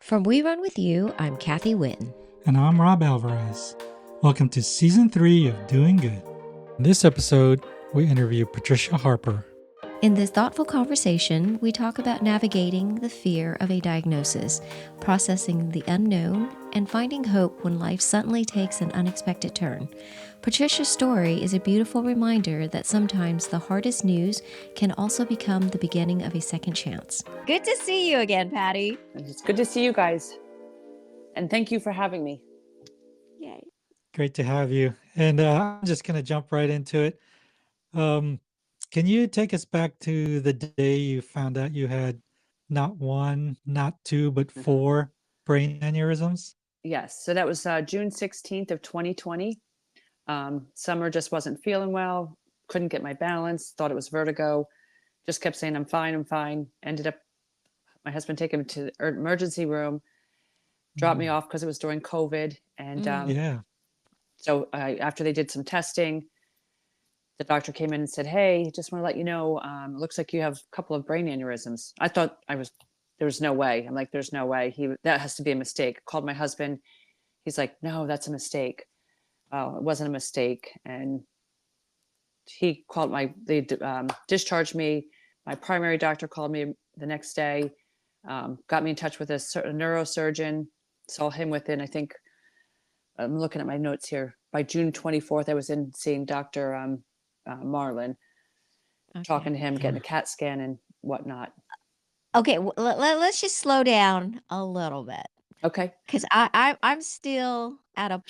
From We Run With You, I'm Kathy Witten. And I'm Rob Alvarez. Welcome to Season 3 of Doing Good. In this episode, we interview Patricia Harper. In this thoughtful conversation, we talk about navigating the fear of a diagnosis, processing the unknown, and finding hope when life suddenly takes an unexpected turn. Patricia's story is a beautiful reminder that sometimes the hardest news can also become the beginning of a second chance. Good to see you again, Patty. It's good to see you guys. And thank you for having me. Yay. Great to have you. And I'm just going to jump right into it. Can you take us back to the day you found out you had not one, not two, but 4 brain aneurysms? Yes. So that was June 16th of 2020. Summer just wasn't feeling well. Couldn't get my balance. Thought it was vertigo. Just kept saying, I'm fine, I'm fine. Ended up, my husband taking me to the emergency room, dropped me off because it was during COVID. And so after they did some testing, the doctor came in and said, hey, just want to let you know, looks like you have a couple of brain aneurysms. I thought there was no way. I'm like, there's no way. That has to be a mistake. Called my husband. He's like, no, that's a mistake. It wasn't a mistake. And he called they discharged me. My primary doctor called me the next day, got me in touch with a neurosurgeon, saw him within, I think, I'm looking at my notes here. By June 24th, I was in seeing Dr. Marlin, talking to him, getting a CAT scan and whatnot. Okay, let's just slow down a little bit. Okay. Because I'm still at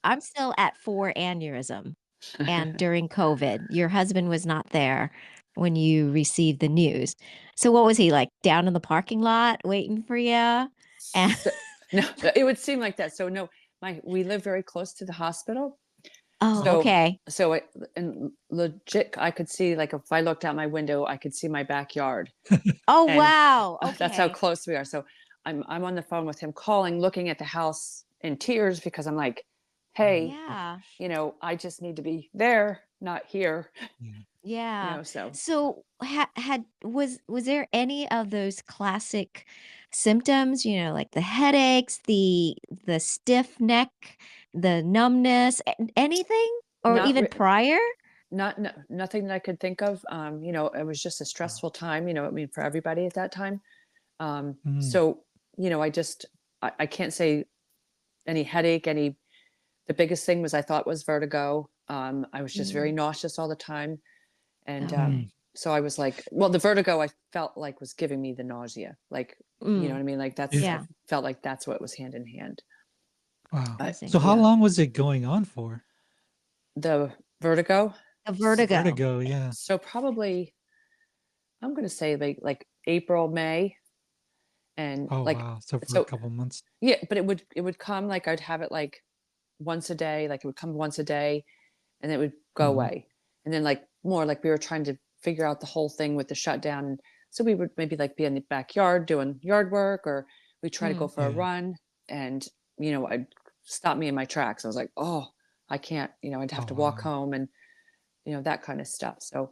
I'm still at 4 aneurysm, and during COVID, your husband was not there when you received the news. So what was he like, down in the parking lot waiting for you? And no, it would seem like that. So no, we live very close to the hospital. Okay. So and legit, I could see, like, if I looked out my window, I could see my backyard. Oh, wow. Okay. That's how close we are. So I'm on the phone with him, calling, looking at the house in tears, because I'm like, hey, I just need to be there, not here. Yeah. So Was there any of those classic symptoms, like the headaches, the stiff neck, the numbness, anything, or even prior? Nothing that I could think of. It was just a stressful time, for everybody at that time. So, I can't say any headache, the biggest thing was, I thought, was vertigo. I was just very nauseous all the time. And so I was like, well, the vertigo, I felt like, was giving me the nausea. Like, you know what I mean? Like, I felt like that's what was hand in hand. Wow. So how long was it going on for? The vertigo? Vertigo, yeah. So probably, I'm going to say like April, May. And wow. So for a couple months. Yeah, but it would come, like, I'd have it like once a day, like it would come once a day, and it would go away. And then, like, more like we were trying to figure out the whole thing with the shutdown. So we would maybe like be in the backyard doing yard work, or we try to go for a run, and I'd stop me in my tracks. I was like, oh, I can't, I'd have to walk home, and that kind of stuff. So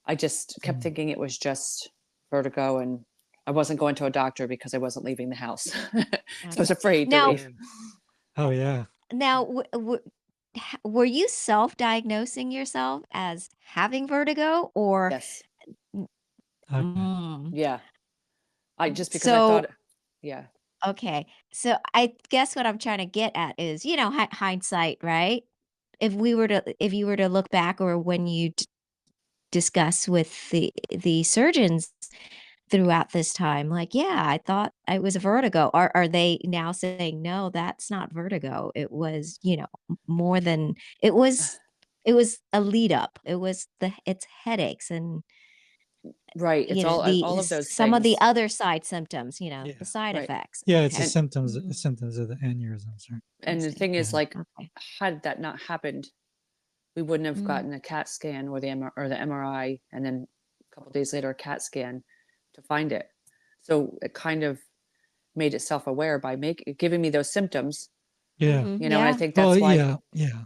I just kept thinking it was just vertigo, and I wasn't going to a doctor because I wasn't leaving the house. So I was afraid to leave. Oh, yeah. Now, were you self-diagnosing yourself as having vertigo, or? Yes. Okay. Yeah. I thought, yeah. Okay. So I guess what I'm trying to get at is, hindsight, right? If you were to look back, or when you discuss with the surgeons throughout this time, like, yeah, I thought it was a vertigo. Are they now saying, no, that's not vertigo? It was, more than it was a lead up. It's headaches and right. It's all of those some things. of the other side symptoms, the side effects. Yeah, it's the symptoms of the aneurysms, right? And the thing is, like, had that not happened, we wouldn't have gotten a CAT scan or the MRI, and then a couple of days later a CAT scan to find it. So it kind of made it self-aware by giving me those symptoms. Yeah. And I think that's why. Yeah.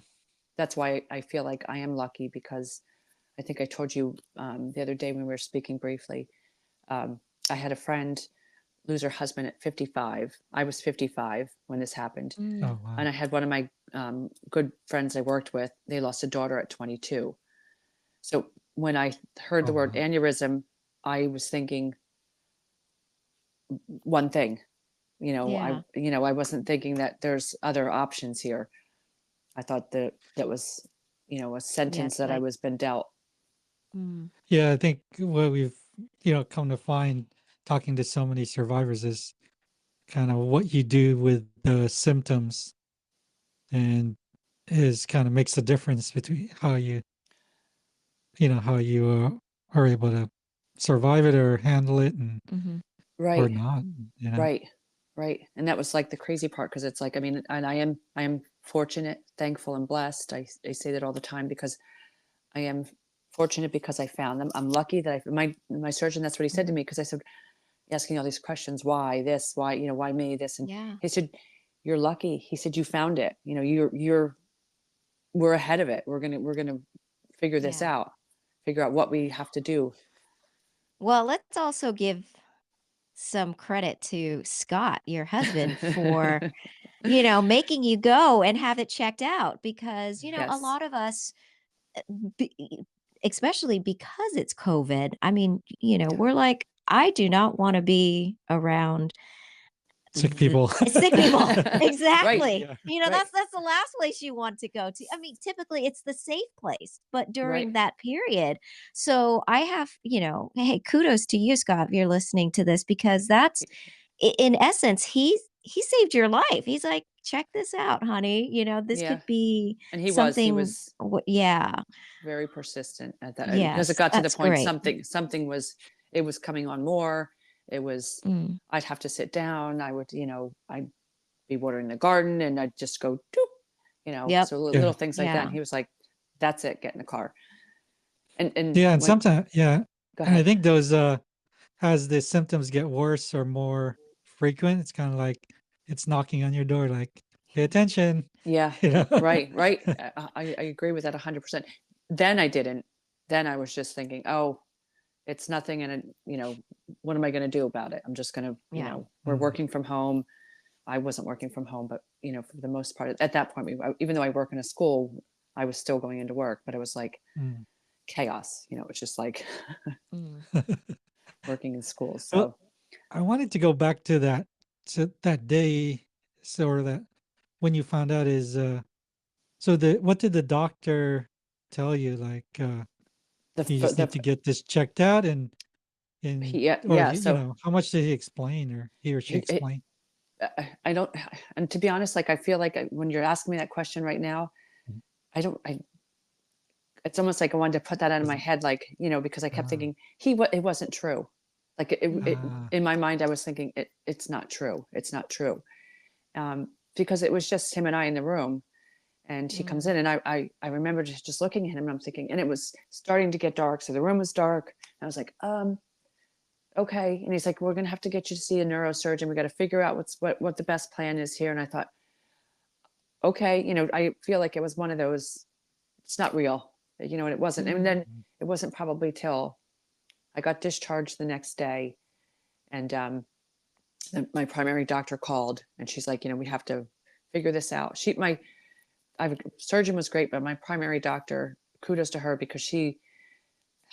That's why I feel like I am lucky, because I think I told you the other day when we were speaking briefly. I had a friend lose her husband at 55. I was 55 when this happened. Mm. Oh, wow. And I had one of my good friends I worked with, they lost a daughter at 22. So when I heard the Oh, word wow. aneurysm, I was thinking one thing, Yeah. I wasn't thinking that there's other options here. I thought that was, a sentence Yes, that I like, was been dealt. mm, Yeah, I think what we've, come to find talking to so many survivors is kind of what you do with the symptoms and is kind of makes the difference between how you are able to survive it or handle it and mhm. or Right, not, right, right. And that was like the crazy part because it's like, I mean, and I am fortunate, thankful, and blessed. I say that all the time because I am fortunate because I found them. I'm lucky that my surgeon, that's what he said to me, because I said, asking all these questions, why this, why, why me, this, and Yeah. he said, you're lucky. He said, you found it. We're ahead of it. We're gonna figure this Yeah. out, figure out what we have to do. Well, let's also give some credit to Scott, your husband, for, making you go and have it checked out because, a Yes. lot of us, be, especially because it's COVID, I mean, Yeah. we're like, I do not want to be around sick people. sick people. Right. Exactly. Yeah. Right. That's the last place you want to go to. I mean, typically it's the safe place, but during Right. that period. So I have, hey, kudos to you, Scott, if you're listening to this, because that's in essence, he saved your life. He's like, check this out, honey. This Yeah. could be And he something. was Yeah. very persistent at that, because it Yes. got to the That's point great. something was, it was coming on more. It was, Mm, I'd have to sit down. I would, I'd be watering the garden and I'd just go doop, yep. so Yeah. little things like that. Yeah. And he was like, that's it, get in the car. And Yeah, and when, sometimes, yeah, go and I ahead. think those as the symptoms get worse or more frequent, it's kind of like it's knocking on your door, like pay attention, Yeah, you know. right, right. I agree with that 100%. Then I didn't. Then I was just thinking, oh, it's nothing. And, what am I going to do about it? I'm just going to, Yeah. we're Mm, working from home. I wasn't working from home, but, for the most part, at that point, even though I work in a school, I was still going into work, but it was like mm. chaos. It's just like Mm, working in schools. Well, So I wanted to go back to that day, so that when you found out is so the what did the doctor tell you? Like the, you f- just the, need to get this checked out and yeah, or yeah. So how much did he explain or he or she he, explain? I don't, and to be honest, like I feel like when you're asking me that question right now, Mhm. I don't, I, it's almost like I wanted to put that out of Was my it- head, like, because I kept Ah, thinking it wasn't true. Like ah, in my mind, I was thinking it's not true. It's not true. Because it was just him and I in the room, and he comes mm, in, and I remember just looking at him, and I'm thinking, and it was starting to get dark. So the room was dark. I was like, okay. And he's like, we're going to have to get you to see a neurosurgeon. We got to figure out what the best plan is here. And I thought, okay, I feel like it was one of those, it's not real, and it wasn't. And mm. then it wasn't probably till I got discharged the next day. And my primary doctor called, and she's like, we have to figure this out. Surgeon was great, but my primary doctor, kudos to her, because she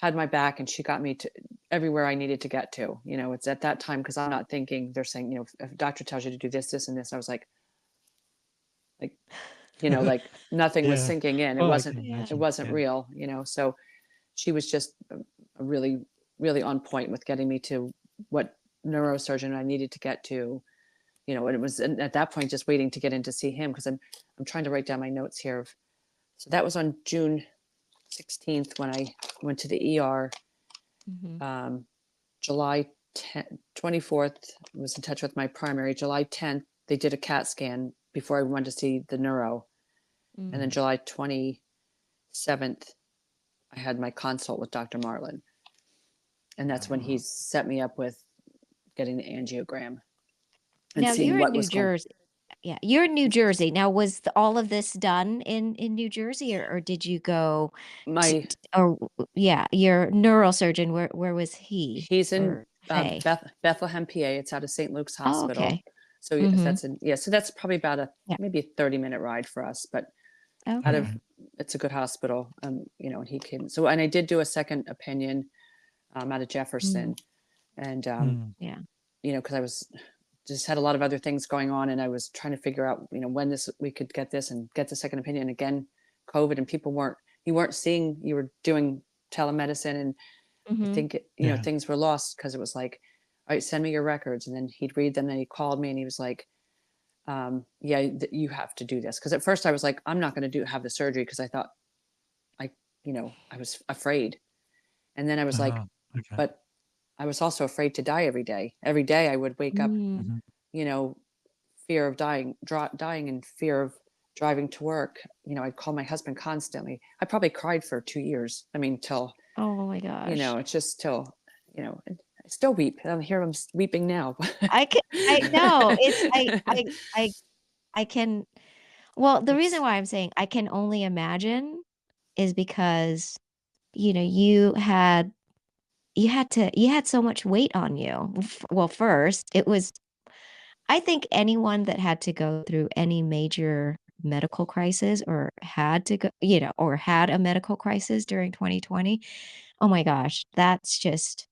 had my back and she got me to everywhere I needed to get to. It's at that time, because I'm not thinking, they're saying, if a doctor tells you to do this, this, and this, I was like, like nothing was yeah. sinking in. It Oh, I wasn't, can Yeah. it imagine. wasn't Yeah. real, so she was just a really, really on point with getting me to what neurosurgeon I needed to get to, and it was at that point just waiting to get in to see him, because I'm trying to write down my notes here. So that was on June 16th when I went to the ER. Mhm. July 24th, I was in touch with my primary. July 10th, they did a CAT scan before I went to see the neuro. And then Mm. July 27th, I had my consult with Dr. Marlin. And that's when he Wow. set me up with getting the angiogram and Now seeing you're in what New was going. Jersey. Yeah, you're in New Jersey. Now, was all of this done in New Jersey, or did you go to, My or yeah, your neurosurgeon? Where was he? He's in Or Say. Bethlehem, PA. It's out of St. Luke's Oh, Hospital. okay. So yes, Mhm. so that's probably about Yeah. maybe a 30-minute ride for us, but out Okay. of, it's a good hospital. And he came. So, and I did do a second opinion out of Jefferson, and Mm. Yeah. because I was just had a lot of other things going on, and I was trying to figure out, when we could get this and get the second opinion. Again, COVID, and you weren't seeing, you were doing telemedicine, and I Mhm. think Yeah. things were lost because it was like, all right, send me your records, and then he'd read them. Then he called me and he was like, yeah, you have to do this. Because at first I was like, I'm not going to have the surgery, because I thought I, I was afraid. And then I was like, Okay. but I was also afraid to die every day. Every day I would wake up, Mm. Mhm. you know, fear of dying and fear of driving to work. I'd call my husband constantly. I probably cried for 2 years. I mean, till, Oh my gosh. it's just till, and I still weep. I'm here, I'm weeping now. I know. It's I I can well, the reason It's why I'm saying I can only imagine is because, you had so much weight on you. Well, first, it was I think anyone that had to go through any major medical crisis or had to go, or had a medical crisis during 2020, oh my gosh, that's just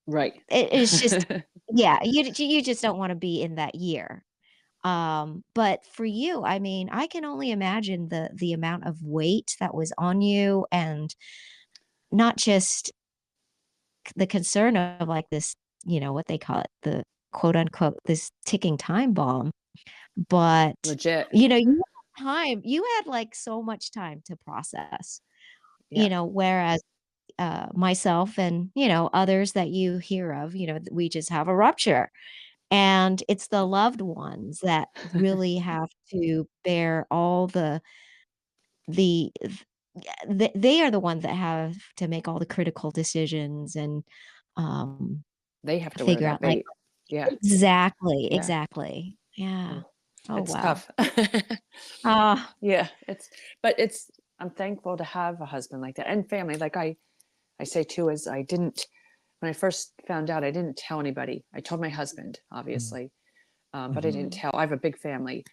right. it is just yeah, you just don't wanna be in that year. But for you, I mean, I can only imagine the amount of weight that was on you and not just the concern of like this, what they call it, the quote unquote, this ticking time bomb, but Legit. you had like so much time to process, Yeah. whereas myself and, others that you hear of, we just have a rupture. And it's the loved ones that really have to bear all the yeah, they are the ones that have to make all the critical decisions and, um, They have to wear figure that out, like weight. Yeah. exactly, Yeah. exactly. Yeah. Oh, Oh, it's wow. tough. Ah, Yeah, I'm thankful to have a husband like that, and family. Like I say too, is when I first found out, I didn't tell anybody. I told my husband, Mm. obviously, but I Mhm. didn't mm, tell. I have a big family,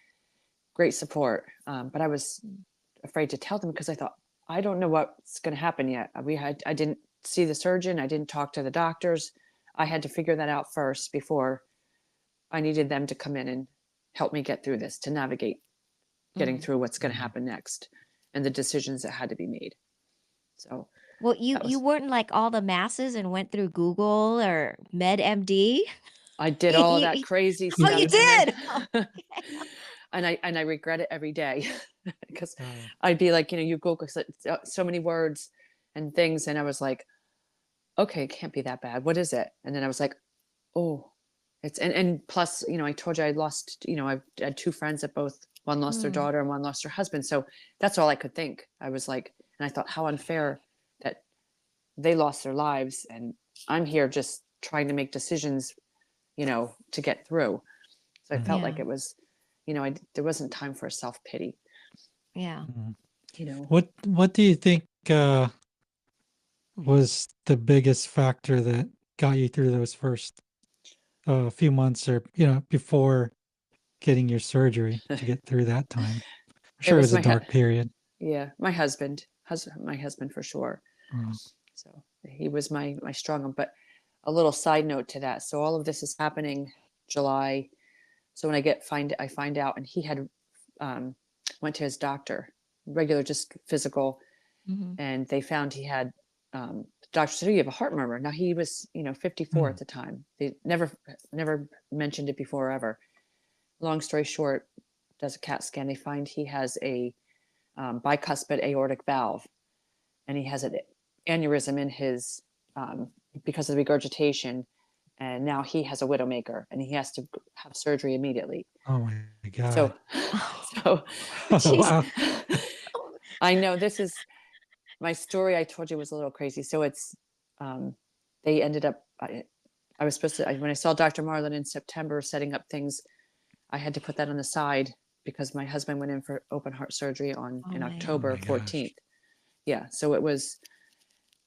great support, but I was mm, afraid to tell them because I thought, I don't know what's going to happen yet. I didn't see the surgeon. I didn't talk to the doctors. I had to figure that out first before I needed them to come in and help me get through this, to navigate getting mhm. through what's going to Mhm. happen next and the decisions that had to be made. So Well, you that you was, weren't like all the masses and went through Google or MedMD? I did all that You crazy oh, you stuff, and then, did? Oh, okay. and I regret it every day because Uh, I'd be like, you Google so many words and things, and I was like, okay, it can't be that bad. What is it? And then I was like, oh, and plus, I told you I lost, I've had two friends that one lost their Mm, daughter and one lost her husband. So that's all I could think. I was like, and I thought, how unfair that they lost their lives and I'm here just trying to make decisions, to get through. So I felt mhm. like yeah, it was, there wasn't time for self pity, yeah. Mhm. you know. What do you think was the biggest factor that got you through those first few months, or before getting your surgery, to get through that time? I'm It sure it was was a dark period. yeah, my husband for sure. Mm. So he was my strong one. But a little side note to that. So all of this is happening July. So when I find out, and he had um, went to his doctor, regular, just physical, Mhm, and they found he had. The doctor said, "Oh, you have a heart murmur." Now he was, 54 at Mm. the time. They never mentioned it before ever. Long story short, does a CAT scan. They find he has a bicuspid aortic valve, and he has an aneurysm in his because of the regurgitation, and now he has a widowmaker, and he has to have surgery immediately. Oh my So, God. so jeez. Wow. I know this is my story. I told you was a little crazy. So um, they ended up. I was supposed to when I saw Dr. Marlin in September setting up things. I had to put that on the side because my husband went in for open heart surgery Oh, in Oh man. October my gosh. 14th. Yeah, so it was.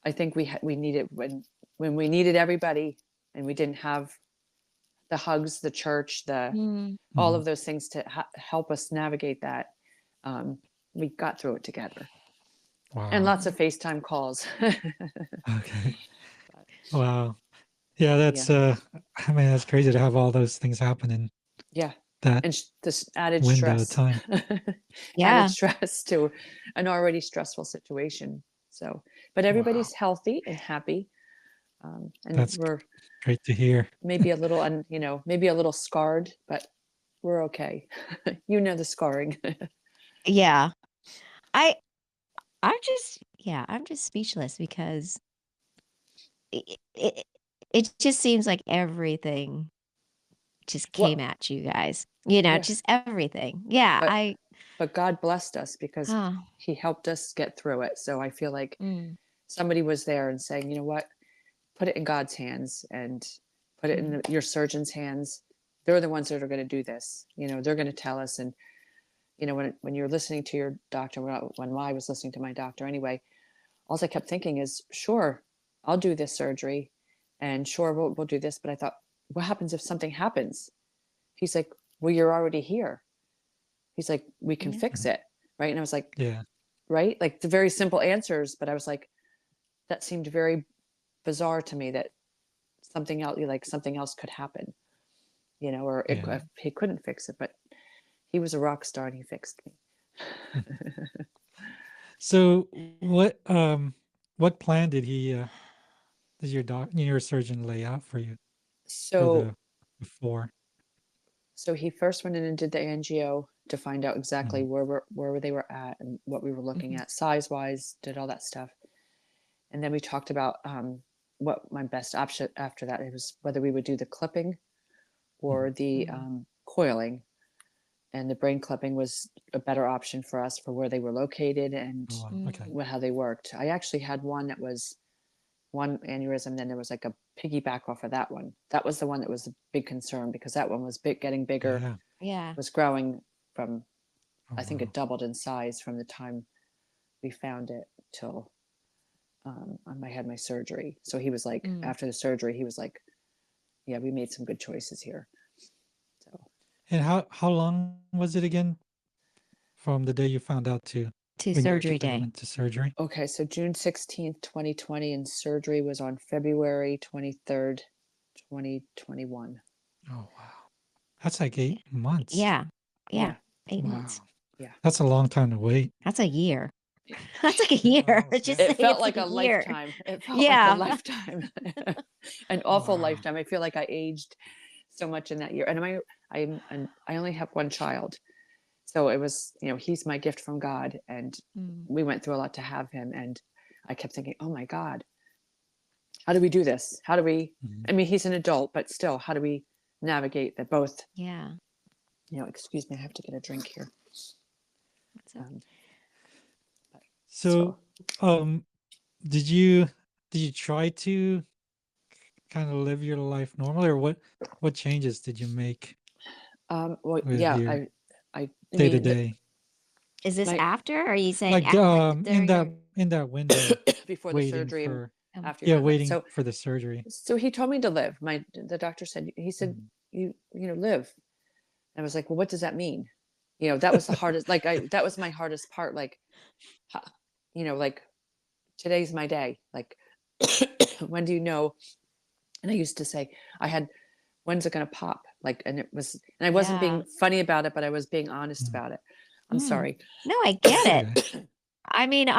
I think we needed when we needed everybody. and we didn't have the hugs, the church, the Mm. all Mhm. of those things to help us navigate that. We got through it together, and Wow. lots of FaceTime calls. Okay. Wow. Yeah, that's Yeah, I mean, that's crazy to have all those things happen in yeah, that and this added window of stress, time. added Yeah. stress to an already stressful situation. So, but Wow. everybody's healthy and happy, and That's we're great to hear. maybe a little, maybe a little scarred, but we're okay. The scarring. Yeah. I I'm just speechless because it it just seems like everything just came Well, at you guys. yeah, Just everything. Yeah, but I but God blessed us because oh, He helped us get through it. So I feel like mm, somebody was there and saying, you know what, put it in God's hands and put it in mm, your surgeon's hands. They're the ones that are going to do this. They're going to tell us. And when you're listening to your doctor, when I was listening to my doctor anyway, all I kept thinking is, sure, I'll do this surgery, and sure, we'll do this. But I thought, what happens if something happens? He's like, well, you're already here. He's like, we can yeah. fix Mhm. it, right? And I was like, Yeah. right, like the very simple answers, but I was like, that seemed very bizarre to me that something else could happen, or Yeah. if he couldn't fix it, but he was a rock star and he fixed me. Mhm. So what plan did he did your surgeon lay out for you for so the before? so he first went in and did the angio to find out exactly Mhm. where they were at and what we were looking Mhm, at size wise, did all that stuff, and then we talked about what my best option after that. It was whether we would do the clipping or Mhm. the mm, coiling, and the brain clipping was a better option for us for where they were located and Oh, wow. Okay. mm, how they worked. I actually had one that was one aneurysm, then there was like a piggyback off of that one. That was the one that was a big concern because that one was getting bigger, Yeah. yeah. was growing from, Oh, I think wow. it doubled in size from the time we found it till I had my surgery. So he was like, Mm. after the surgery, he was like, yeah, we made some good choices here. So, And how long was it again from the day you found out to To when you surgery actually day. went to surgery? okay, so June 16th, 2020, and surgery was on February 23rd, 2021. Oh, wow. That's like 8 months. Yeah. Yeah. Yeah, 8 months. Wow. yeah. That's a long time to wait. That's a year. That's like a year. Oh, Just It yeah. saying felt it's like like a a year. lifetime. It felt like a Yeah. lifetime, an awful Wow. lifetime. I feel like I aged so much in that year. And I only have one child, so it was, he's my gift from God, and Mm, we went through a lot to have him. And I kept thinking, oh my God, how do we do this? How do we? Mhm. I mean, he's an adult, but still, how do we navigate that both? yeah. Excuse me, I have to get a drink here. That's okay. Um, So, so, um, did you did you try to kind of live your life normally, or what changes did you make well, with yeah, your I day to mean, day? Is this my after? Or are you saying Like in during your in that window, before the waiting surgery and for after you yeah, found out. waiting So for the surgery. so he told me to live. The doctor said, he said, Mhm. live. I was like, well, what does that mean? That was the hardest, like that was my hardest part. Like, like today's my day. Like, when do you know? And I used to say, I had, when's it going to pop? Like, and I wasn't yeah. being funny about it, but I was being honest Mm. about it. I'm Mm. sorry. No, I get It's it. okay. I mean,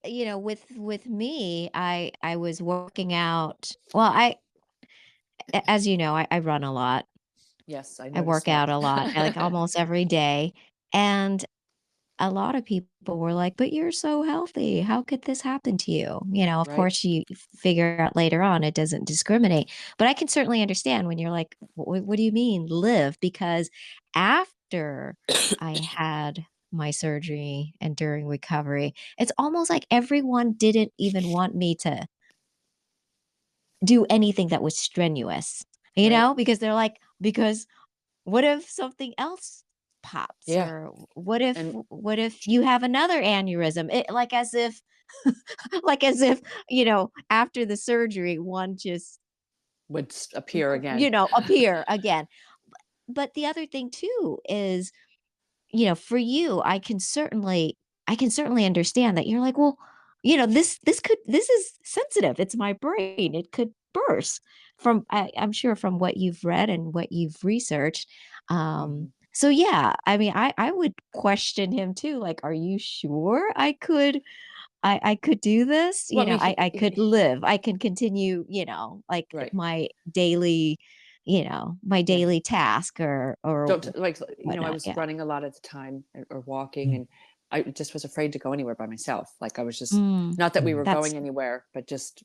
with me, I was working out. Well, as you know, I run a lot. Yes, I I noticed work out that. a lot, like almost every day. And a lot of people were like, "But you're so healthy. How could this happen to you?" Of Right? course, you figure out later on it doesn't discriminate. But I can certainly understand when you're like, What do you mean live?" Because after I had my surgery and during recovery, it's almost like everyone didn't even want me to do anything that was strenuous, Right? because they're like, because what if something else pops, Yeah. or what if And what if you have another aneurysm? Like as if Like as if, after the surgery, one just, Would appear again. appear again. But the other thing too is, for you, I can certainly understand that you're like, well, this is sensitive. It's my brain. It could burst I'm sure from what you've read and what you've researched. Mhm. So yeah, I mean, I would question him too. Like, are you sure I could do this? Well, I mean, I could live. I can continue, like right. my Yeah. daily task or Don't like, I whatnot. was Yeah. running a lot at the time, or walking, Mm, and I just was afraid to go anywhere by myself. Like I was just, Mm, not that we mm, were that's going anywhere, but just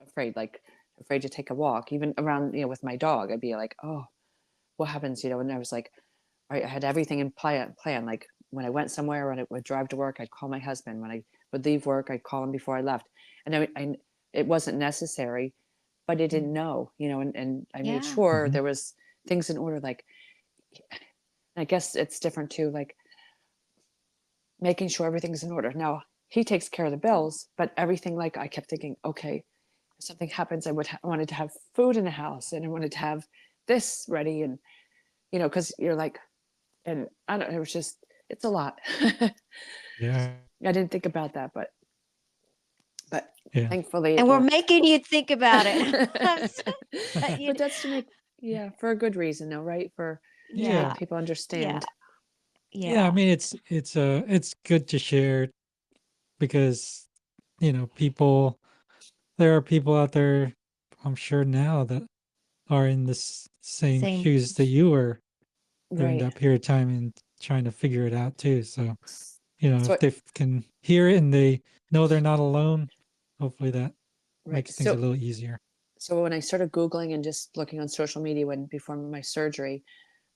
afraid, like afraid to take a walk, even around, with my dog. I'd be like, oh, what happens, and I was like, I had everything in plan. Like when I went somewhere, when I would drive to work, I'd call my husband. When I would leave work, I'd call him before I left. And it wasn't necessary, but I mm, didn't know, and I made yeah. sure mhm. there was things in order. Like, I guess it's different too, like making sure everything's in order. Now he takes care of the bills, but everything, like I kept thinking, okay, if something happens, I wanted to have food in the house, and I wanted to have this ready, and because you're like, and I don't. It was just, it's a lot. I Yeah. didn't think about that, but Yeah. thankfully And it we're worked. making you think about it. But that's to make, yeah, for a good reason, though, right? For to Yeah. help Yeah. people Yeah. understand. Yeah. I Yeah. mean, it's good to share because, people, there are people out there, I'm sure now, that are in this same Same. shoes that you were during Right. that period of time and trying to figure it out too. So, So if they can hear it and they know they're not alone, hopefully that right. makes things a So little easier. so when I started Googling and just looking on social media before my surgery,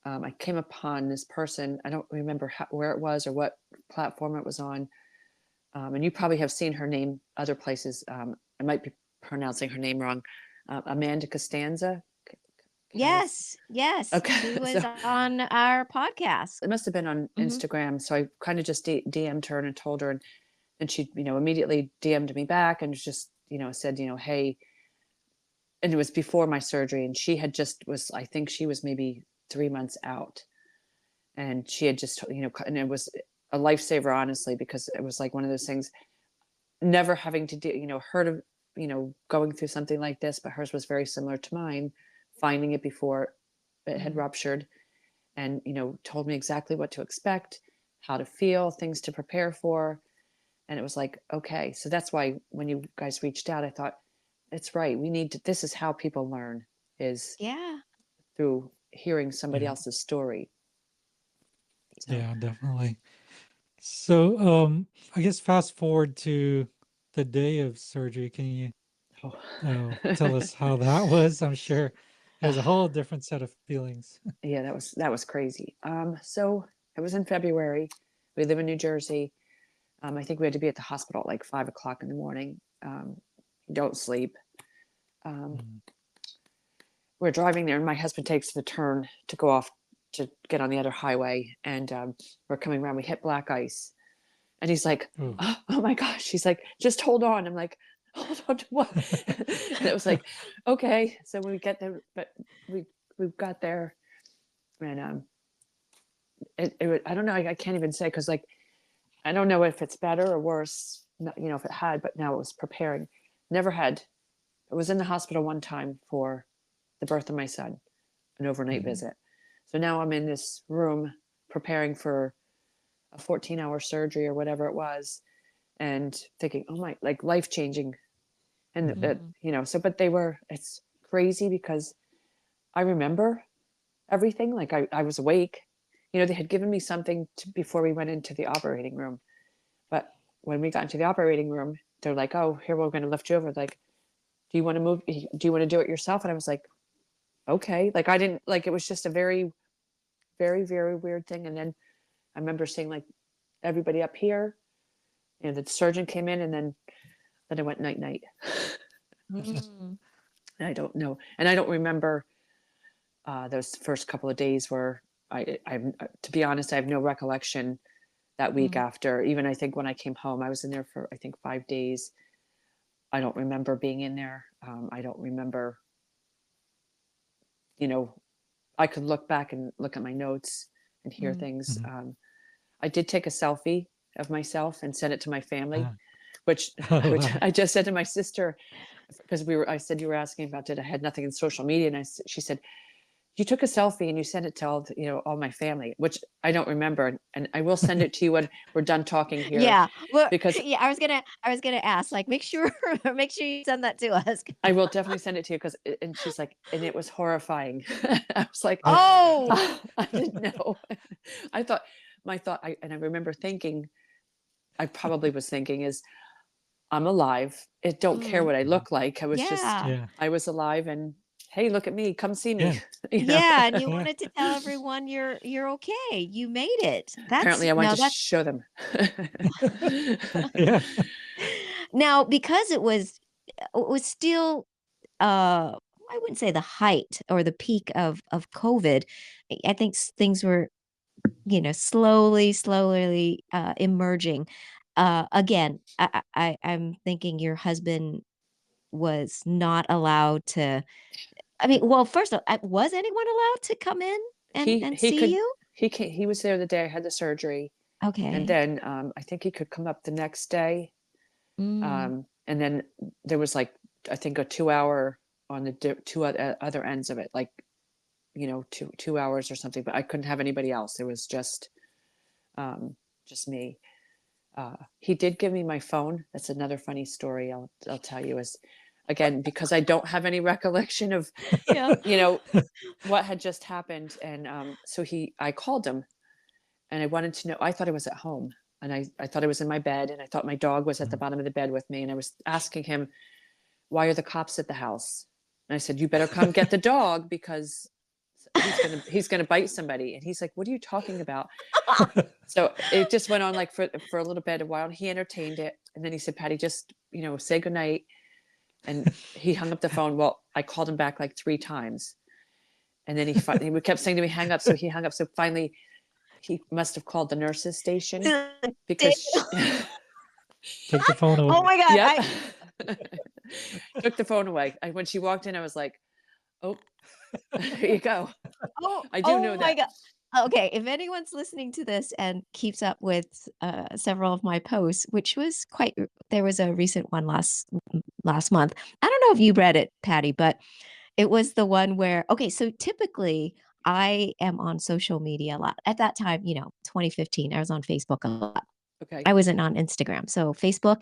I came upon this person. I don't remember where it was or what platform it was on. And you probably have seen her name other places. I might be pronouncing her name wrong. Amanda Costanza. Yes. Yes. Okay, She so was on our podcast. it must have been on Mhm. Instagram. So I kind of just DM'd her and told her, and she, immediately DM'd me back and just, said, hey, and it was before my surgery, and she had just was, I think she was maybe 3 months out, and she had just, and it was a lifesaver, honestly, because it was like one of those things, never having to do, heard of, going through something like this, but hers was very similar to mine, finding it before it had Mm. ruptured, and, told me exactly what to expect, how to feel, things to prepare for. And it was like, okay. So that's why when you guys reached out, I thought, it's right. We need to, this is how people learn, is Yeah. through hearing somebody Yeah. else's story. So, Yeah, definitely. So, I guess fast forward to the day of surgery. Can you oh. tell us how that was? I'm sure it was a Ah, whole different set of feelings. yeah, that was crazy. So it was in February. We live in New Jersey. I think we had to be at the hospital at like 5 o'clock in the morning. Don't sleep. Um, Mm. we're driving there, and my husband takes the turn to go off to get on the other highway, and we're coming around. We hit black ice, and he's like, Ooh. oh my gosh. He's like, just hold on. I'm like, hold on to what? And it was like, okay. So we get there, but we got there, and I don't know. I can't even say, because like I don't know if it's better or worse. If it had, but now it was preparing. Never had. I was in the hospital one time for the birth of my son, an overnight Mhm. visit. So now I'm in this room preparing for a 14-hour surgery or whatever it was, and thinking, oh my, like life changing. And Mhm. so, but it's crazy because I remember everything. Like I was awake. They had given me something before we went into the operating room. But when we got into the operating room, they're like, oh, here, we're going to lift you over. Like, do you want to move? Do you want to do it yourself? And I was like, okay. Like, I didn't, like, it was just a very, very, very weird thing. And then I remember seeing like everybody up here, the surgeon came in, and then I went night night. Mm. And I don't know. And I don't remember those first couple of days where to be honest, I have no recollection that week after. Even I think when I came home, I was in there for, I think, 5 days. I don't remember being in there. I don't remember, I could look back and look at my notes and hear things. I did take a selfie of myself and sent it to my family, which Oh, wow. I just said to my sister, because I said, you were asking about it. I had nothing in social media. And she said, you took a selfie and you sent it to all my family, which I don't remember. And I will send it to you when we're done talking here. Yeah. Well, because yeah, I was gonna ask, like, make sure you send that to us. I will definitely send it to you and she's like, and it was horrifying. I was like, Oh, I didn't know. I thought, and I remember thinking, I probably was thinking is, I'm alive. It don't care what I look like. I was just, yeah. Yeah. I was alive and hey, look at me, come see me. Yeah. Yeah, and you wanted to tell everyone you're okay. You made it. Apparently I wanted to That's show them. Yeah. now because it was still I wouldn't say the height or the peak of COVID. I think things were, slowly emerging. Again, I'm thinking your husband was not allowed to. I mean, well, first of all, was anyone allowed to come in and He see could, you? he was there the day I had the surgery. And Okay. then I think he could come up the next day. Mm. And then there was like, I think a 2 hour on the two other ends of it, like, 2 hours or something, but I couldn't have anybody else. It was just me. He did give me my phone. That's another funny story I'll tell you, is again, because I don't have any recollection of, Yeah. what had just happened. And so I called him and I wanted to know, I thought I was at home and I thought I was in my bed and I thought my dog was at the bottom of the bed with me. And I was asking him, why are the cops at the house? And I said, you better come get the dog because he's gonna bite somebody. And he's like, what are you talking about? So it just went on like for a little bit, a while, and he entertained it. And then he said, Patty, just, say goodnight. And he hung up the phone. Well, I called him back like 3 times. And then he kept saying to me, hang up. So he hung up. So finally he must have called the nurses station because Take the phone Oh away. my God. yep. Took the phone away. When she walked in, I was like, oh, here you go. I do know my that. God. Okay, if anyone's listening to this and keeps up with several of my posts, which was there was a recent one last month. I don't know if you read it, Patty, but it was the one where, okay, so typically I am on social media a lot. At that time, 2015, I was on Facebook a lot. Okay. I wasn't on Instagram. So Facebook,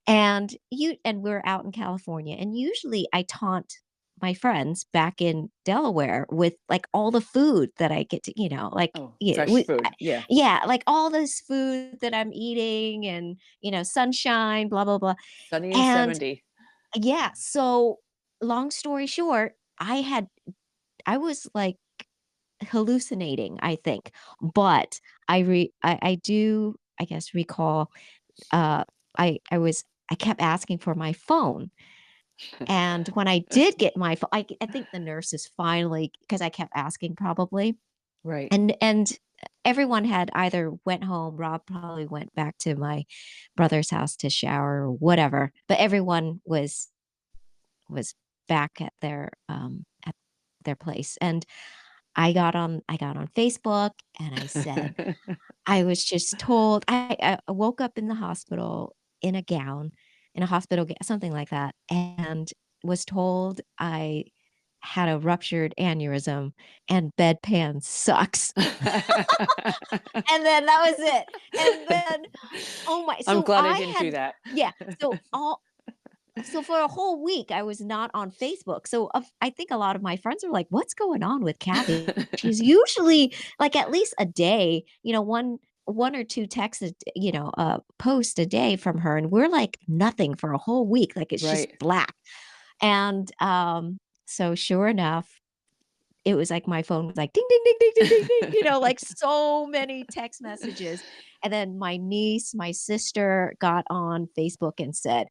and we're out in California, and usually I taunt my friends back in Delaware with like all the food that I get to, like Fresh food. Yeah. yeah, like all this food that I'm eating, and sunshine, blah blah blah. Sunny and And 70. yeah, so long story short, I was like hallucinating, I think. But I do, I guess, recall uh I kept asking for my phone. And when I did get my phone, I think the nurses finally, because I kept asking probably, Right. and everyone had either went home. Rob probably went back to my brother's house to shower or whatever, but everyone was back at their place. And I got on Facebook and I said, I was just told, I woke up in the hospital in a gown, in a hospital gown, something like that, and was told I had a ruptured aneurysm and bedpan sucks. And then that was it. And then, oh my, I'm so glad I didn't do that. yeah. So for a whole week, I was not on Facebook. So I think a lot of my friends are like, "What's going on with Kathy? She's usually like at least a day, one or two texts, post a day from her, and we're like nothing for a whole week. Like it's just Right. black." And so sure enough, it was like my phone was like ding ding ding ding ding ding ding, like so many text messages. And then my niece, my sister got on Facebook and said,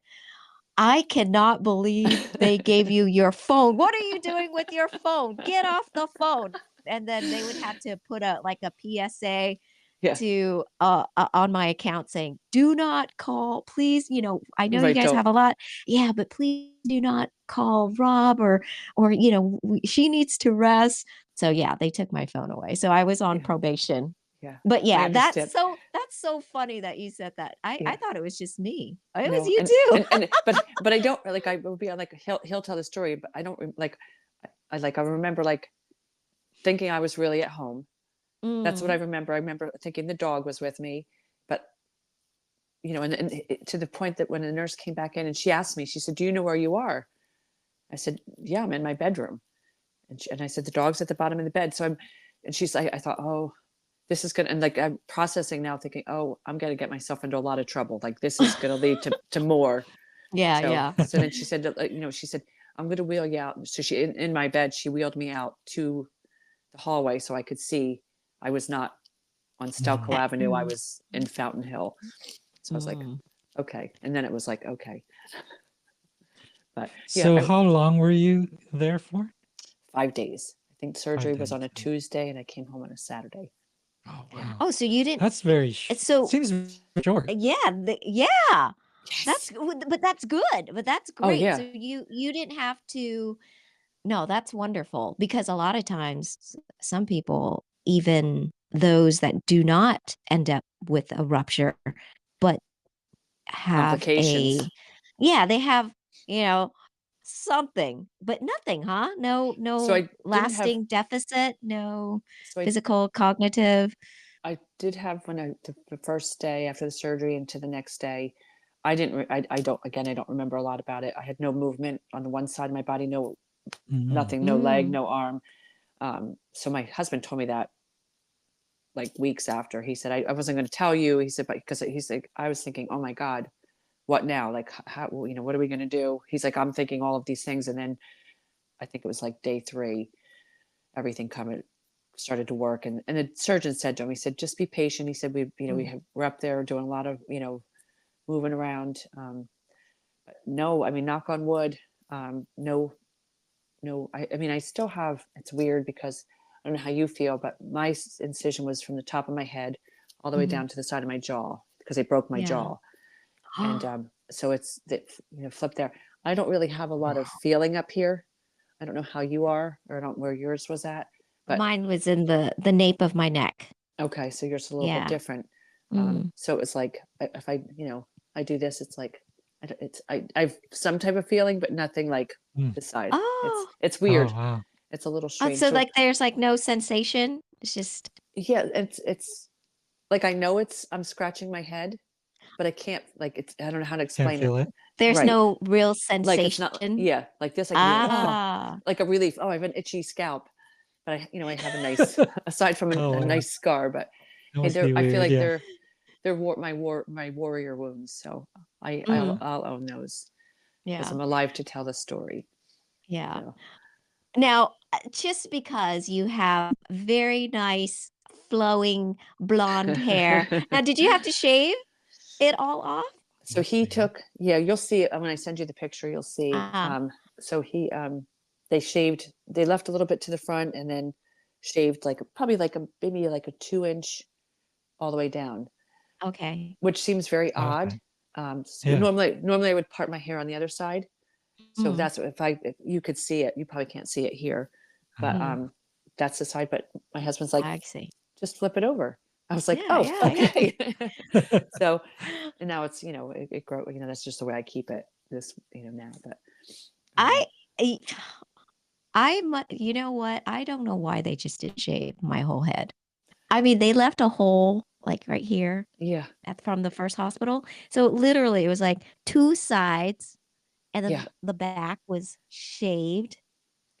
I cannot believe they gave you your phone. What are you doing with your phone? Get off the phone. And then they would have to put a PSA Yeah. to on my account saying, "Do not call, please. I know you Right. guys Don't. have a lot. Yeah, but please do not call Rob or she needs to rest." So yeah, they took my phone away. So I was on Yeah. probation. Yeah. But I yeah, understand. that's so funny that you said that. I Yeah. thought it was just me. It was No. you And too. but I don't like. I will be on like he'll tell the story, but I don't like. I remember like thinking I was really at home. That's what I Mm. remember. I remember thinking the dog was with me, but to the point that when the nurse came back in and she asked me, she said, "Do you know where you are?" I said, "Yeah, I'm in my bedroom." And I said, "The dog's at the bottom of the bed." And she's like, I thought, oh, this is good. And like, I'm processing now thinking, oh, I'm going to get myself into a lot of trouble. Like this is going to lead to more. Yeah, So, yeah. so then she said, she said, "I'm going to wheel you out." So in my bed, she wheeled me out to the hallway so I could see I was not on Stelco Avenue. I Mm. was in Fountain Hill. So I was like, Mm. okay. And then it was like, okay. But yeah, So how long were you there for? 5 days. I think Five surgery was on days. a Tuesday and I came home on a Saturday. Oh Yeah. wow. Oh, so you didn't That's very so seems short. yeah, yeah. Yes. But that's good. But that's Oh great. So yeah. you didn't have to. No, that's wonderful because a lot of times some people, even those that do not end up with a rupture, but have Complications. they have, you know, something, but nothing, huh? So No I didn't have lasting deficit, no so physical, cognitive. I did have when the first day after the surgery and to the next day, I didn't I don't again I don't remember a lot about it. I had no movement on the one side of my body, no Mhm. nothing, no leg, Mm. no arm. So my husband told me that like weeks after. He said I wasn't going to tell you. He said, but because he's like I was thinking, oh my God, what now? Like how what are we going to do? He's like, I'm thinking all of these things, and then I think it was like day 3, everything coming started to work, and the surgeon said to him, he said, just be patient. He said, Mm. we're up there doing a lot of moving around. No, I mean, knock on wood, no, no. I mean, I still have. It's weird because I don't know how you feel, but my incision was from the top of my head all the way Mhm. down to the side of my jaw because they broke my Yeah. jaw, and so it's flip there. I don't really have a lot of feeling up here. I don't know how you are, or I don't where yours was at, but Mine was in the nape of my neck. okay, so yours is a little bit Yeah. different. Mm. So it was like if I, I do this, it's like I've some type of feeling, but nothing like Mm. beside. Oh. It's Oh weird. wow. It's a little Oh, strange. so So like there's like no sensation. It's just yeah, it's like I know I'm scratching my head, but I can't like it's I don't know how to Can't explain it. feel it. there's Right. no real Like it's not sensation. yeah, like this I could be like, oh, Ah. like a relief. Oh, I have an itchy scalp. But I have a nice aside from Oh a wow. nice scar, but That hey, must be I feel weird. like Yeah. my warrior wounds. So Mm. I'll own those because Yeah. I'm alive to tell the story. Yeah. So Now, just because you have very nice flowing blonde hair. Now, did you have to shave it all off? so Let's he see. took you'll see it when I send you the picture. You'll see. Ah, So they shaved. They left a little bit to the front and then shaved like probably like maybe like a 2 inch all the way down, okay. which seems very odd. Okay. So Yeah. normally I would part my hair on the other side. So Mm, that's if you could see it, you probably can't see it here, but mm, that's the side. But my husband's like, I see. just flip it over. I was like, Yeah, oh, yeah, yeah. okay. So, and now it's it grow. That's just the way I keep it. This now, but um, I, I, you know what? I don't know why they just didn't shave my whole head. I mean, they left a hole like right here yeah, from the first hospital. So literally, it was like two sides, and then yeah, the back was shaved.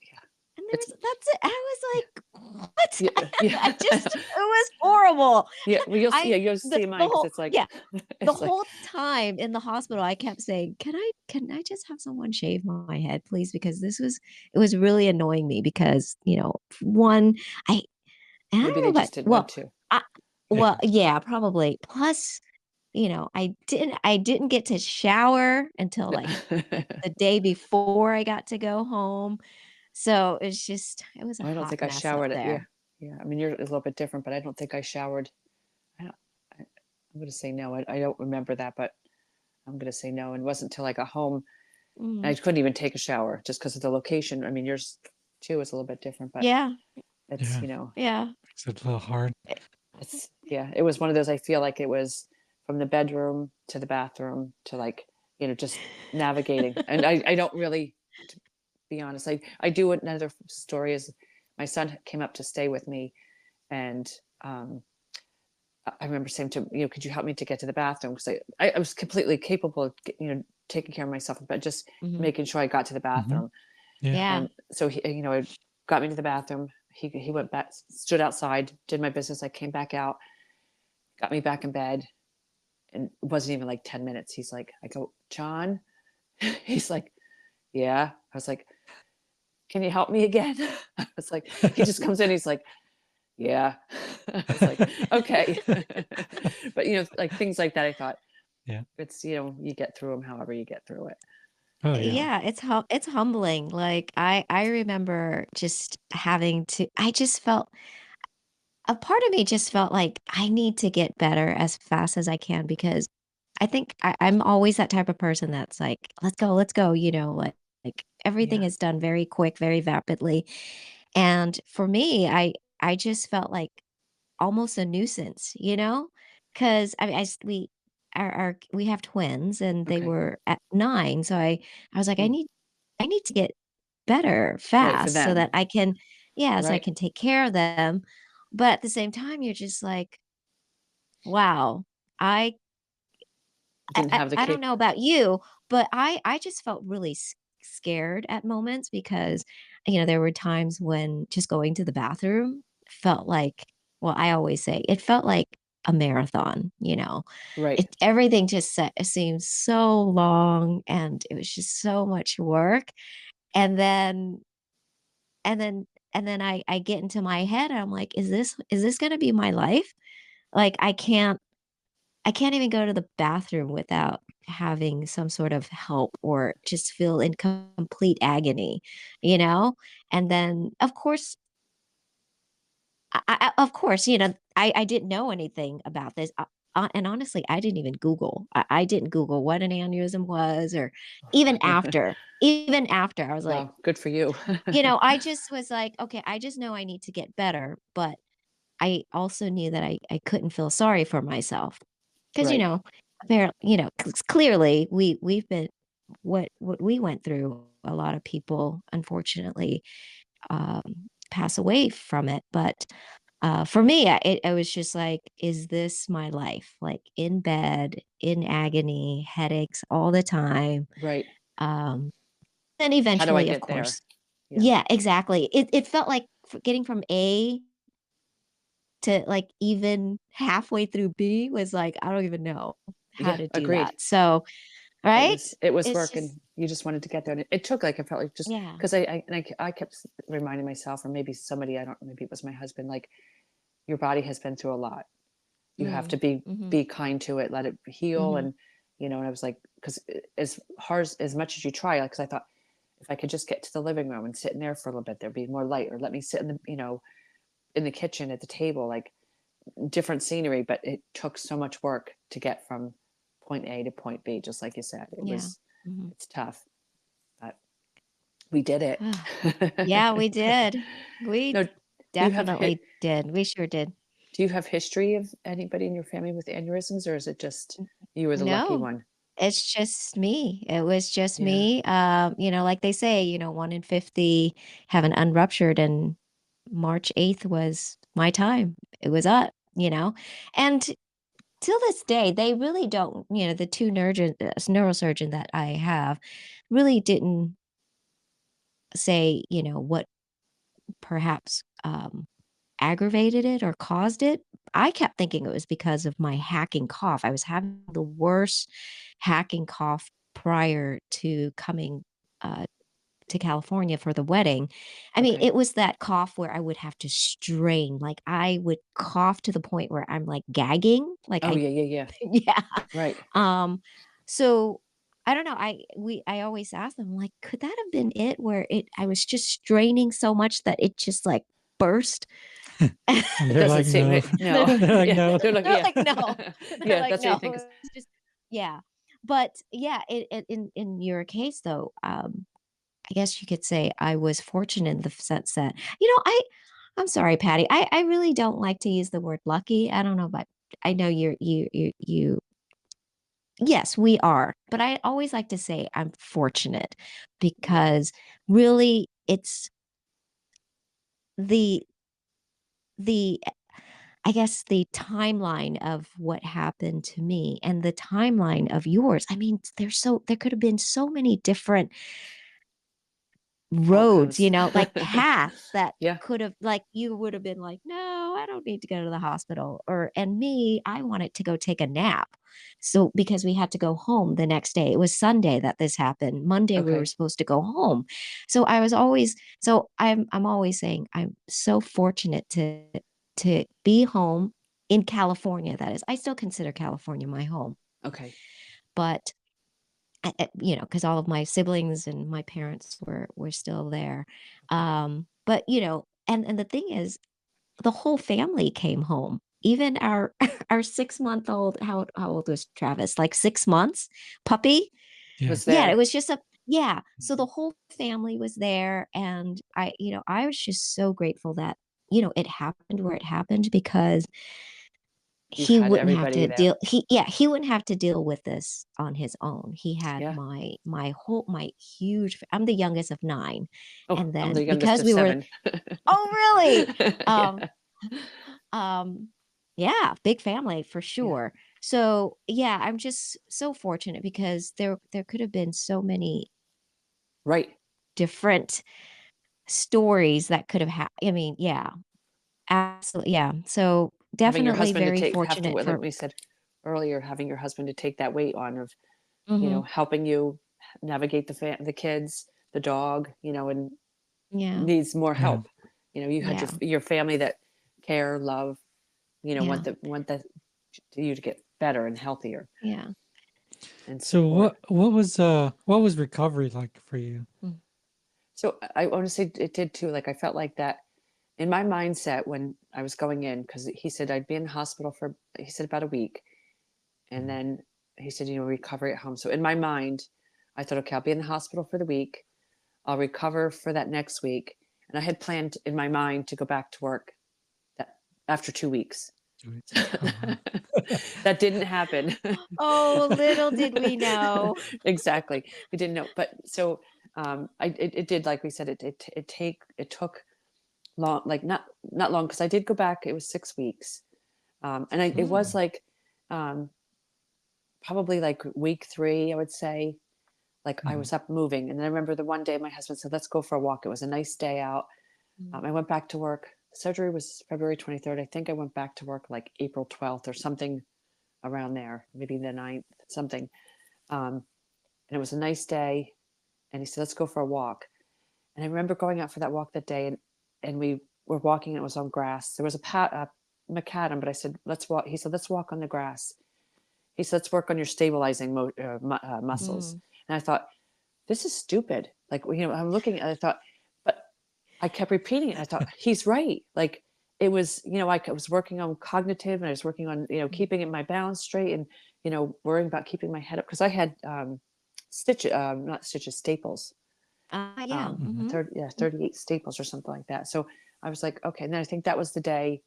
yeah. And It's that's it. I was yeah, like, "What?" yeah, yeah, I just it was horrible. yeah. Well, you'll The see mine because it's like yeah, the it's like whole time in the hospital, I kept saying, can I just have someone shave my head, please? Because it was really annoying me because, one, I and I maybe don't they know about just didn't want well, to. I Yeah. yeah, probably. Plus, I didn't get to shower until like the day before I got to go home. So it was a I don't hot think I mess up showered it. Yeah, there. yeah. I mean, you're a little bit different, but I don't think I showered. I'm going to say no. I don't remember that, but I'm going to say no. And it wasn't until I got home and I Mm. couldn't even take a shower just because of the location. I mean, yours too is a little bit different, but Yeah. it's, Yeah. Yeah. It's a little hard. it's, yeah, it was one of those, I feel like it was from the bedroom to the bathroom to like, just navigating. And I don't really, to be honest, I do another story is my son came up to stay with me and, I remember saying to him, could you help me to get to the bathroom? Because I was completely capable of, taking care of myself, but just Mhm. making sure I got to the bathroom. Yeah. Yeah. And so he, got me to the bathroom. He went back, stood outside, did my business. I came back out, got me back in bed, and it wasn't even like 10 minutes. He's like, I go, John. He's like, yeah. I was like, can you help me again? I was like, he just comes in. He's like, yeah. I was like, okay. But like things like that, I thought Yeah. it's, you get through them however you get through it. Oh yeah. Yeah, it's humbling. Like I remember just having to I just felt a part of me just felt like I need to get better as fast as I can because I think I'm always that type of person that's like, let's go, like everything Yeah. is done very quick, very rapidly. And for me, I just felt like almost a nuisance, because I mean, we have twins and they Okay. were at 9, so I was like, Mm. I need to get better Right. For fast so that them. I can, yeah, so I Right. can take care of them. But at the same time, you're just like, wow, I Didn't have the I don't cape. know about you, but I just felt really scared at moments because, there were times when just going to the bathroom felt like, well, I always say it felt like a marathon. Right. Everything just seemed so long and it was just so much work. And then, and then, and then I get into my head and I'm like, is this going to be my life? Like I can't even go to the bathroom without having some sort of help or just feel in complete agony, you know? And then, of course, of course, I didn't know anything about this. And honestly, I didn't even Google. I didn't Google what an aneurysm was, or even after, I was like, Wow. Good for you. I just was like, okay, I just know I need to get better, but I also knew that I couldn't feel sorry for myself. 'Cause, Right. apparently, 'cause clearly we've been what we went through, a lot of people, unfortunately, pass away from it, but, for me, it was just like, "Is this my life?" Like, in bed, in agony, headaches all the time, Right. um, then How do I eventually, of get there? course. Yeah. Yeah, exactly. It felt like getting from A to, like, even halfway through B was like, I don't even know how Yeah. to do Agreed. that. So, right? It was It's work just and you just wanted to get there. And it took like, I felt like just yeah. because I kept reminding myself, or maybe somebody, I don't, maybe it was my husband, like your body has been through a lot. You have to Mm. Mhm. be kind to it, let it heal. Mhm. And, and I was like, because as hard as much as you try, like, cause I thought if I could just get to the living room and sit in there for a little bit, there'd be more light, or let me sit in the, in the kitchen at the table, like different scenery, but it took so much work to get from point A to point B, just like you said. Yeah. Mhm. It's tough, but we did it. Yeah, we did. We No, do you have definitely did. We sure did. do you have history of anybody in your family with aneurysms, or is it just you were the lucky No, one? it's just me. It was just Yeah. me. Like they say, 1 in 50 have an unruptured, and March 8th was my time. It was up, and till this day, they really don't, the 2 neurosurgeon that I have really didn't say, what perhaps, aggravated it or caused it. I kept thinking it was because of my hacking cough. I was having the worst hacking cough prior to coming, uh, to California for the wedding. I mean, Okay. it was that cough where I would have to strain, like, I would cough to the point where I'm, like, gagging, like, Oh I yeah, yeah, yeah. yeah. Right. So I don't know. I always ask them, like, could that have been it where I was just straining so much that it just like burst. And It they're doesn't like, seem no. no. They're like, Yeah, no. they're like, They're yeah, like, no. They're yeah. like, That's what you no. think. It's just, yeah. But yeah, in your case though, I guess you could say I was fortunate in the sense that, I'm sorry, Patty. I really don't like to use the word lucky. I don't know, but I know yes, we are. But I always like to say I'm fortunate because really it's the the I guess the timeline of what happened to me and the timeline of yours. I mean, there could have been so many different roads, Outcomes. like paths that Yeah. could have, like, you would have been like, no, I don't need to go to the hospital. And me, I wanted to go take a nap. So, because we had to go home the next day, it was Sunday that this happened. Monday, we were Okay. supposed to go home. So I'm always saying I'm so fortunate to be home in California. That is, I still consider California my home, Okay. but because all of my siblings and my parents were still there. But and the thing is, the whole family came home. Even our our 6 month old. How old was Travis? Like 6 months, puppy. Yeah. Was Yeah, it there. was just a yeah. So the whole family was there, and I was just so grateful that it happened where it happened because You he had wouldn't have everybody to there. he wouldn't have to deal with this on his own. He had Yeah. my huge I'm the youngest of 9. Oh, And I'm then the youngest because of we were 7. oh really? Um Yeah. um yeah, big family for Yeah. sure. So yeah, I'm just so fortunate because there could have been so many Right. different stories that could have I mean, yeah, absolutely. Yeah. So Having your definitely husband to very have to, fortunate like for we said earlier, having your husband to take that weight on of, mhm, helping you navigate the kids, the dog, and yeah. needs more Yeah. help. You had Yeah. your family that care, love, Yeah. want you to get better and healthier Yeah. and So support. what was recovery like for you? Mm. So I want to say it did too. Like I felt like that in my mindset when I was going in, because he said I'd be in the hospital for, he said about a week. And Mhm. then he said, recovery at home. So in my mind, I thought, okay, I'll be in the hospital for the week. I'll recover for that next week. And I had planned in my mind to go back to work that after 2 weeks. Do it. Oh, wow. That didn't happen. Oh, little did we know. Exactly. We didn't know. But so it did, like we said, it took long, like not long, because I did go back. It was 6 weeks. And it was Mm. like um, probably like week 3, I would say. Like I Mhm. was up moving, and then I remember the one day my husband said, "Let's go for a walk." It was a nice day out. Mm. I went back to work. Surgery was February 23rd. I think I went back to work like April 12th or something around there, maybe the 9th, something. And it was a nice day. And he said, "Let's go for a walk." And I remember going out for that walk that day, and we were walking, and it was on grass. There was a macadam, but I said, "Let's walk." He said, "Let's walk on the grass." He said, "Let's work on your stabilizing muscles." Mm. And I thought, this is stupid. Like, I'm looking at it, I thought, but I kept repeating it. I thought, he's right. Like it was, I was working on cognitive, and I was working on, Mm. keeping my balance straight, and, worrying about keeping my head up. Cause I had, not stitches, staples, Yeah. Mhm. 38 staples or something like that. So I was like, okay. And then I think that was the day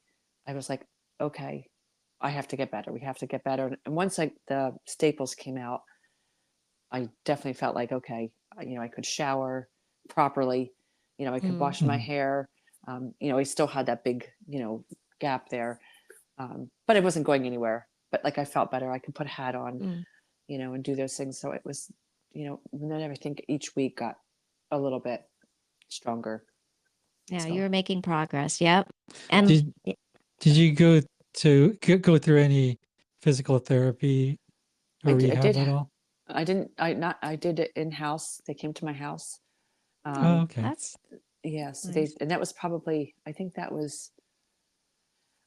I was like, okay, I have to get better. We have to get better. And once the staples came out, I definitely felt like, okay, I could shower properly, I could Mm. wash my Mhm. hair. I still had that big, gap there, but it wasn't going anywhere. But like I felt better. I could put a hat on, Mm. and do those things. So it was, and then I think each week got a little bit stronger. Yeah, So you're making progress. Yep. yeah, And Did did you go through any physical therapy or I rehab did. at all? I didn't. I did it in house. They came to my house. Oh, Um, okay. that's yes, nice. and that was probably. I think that was,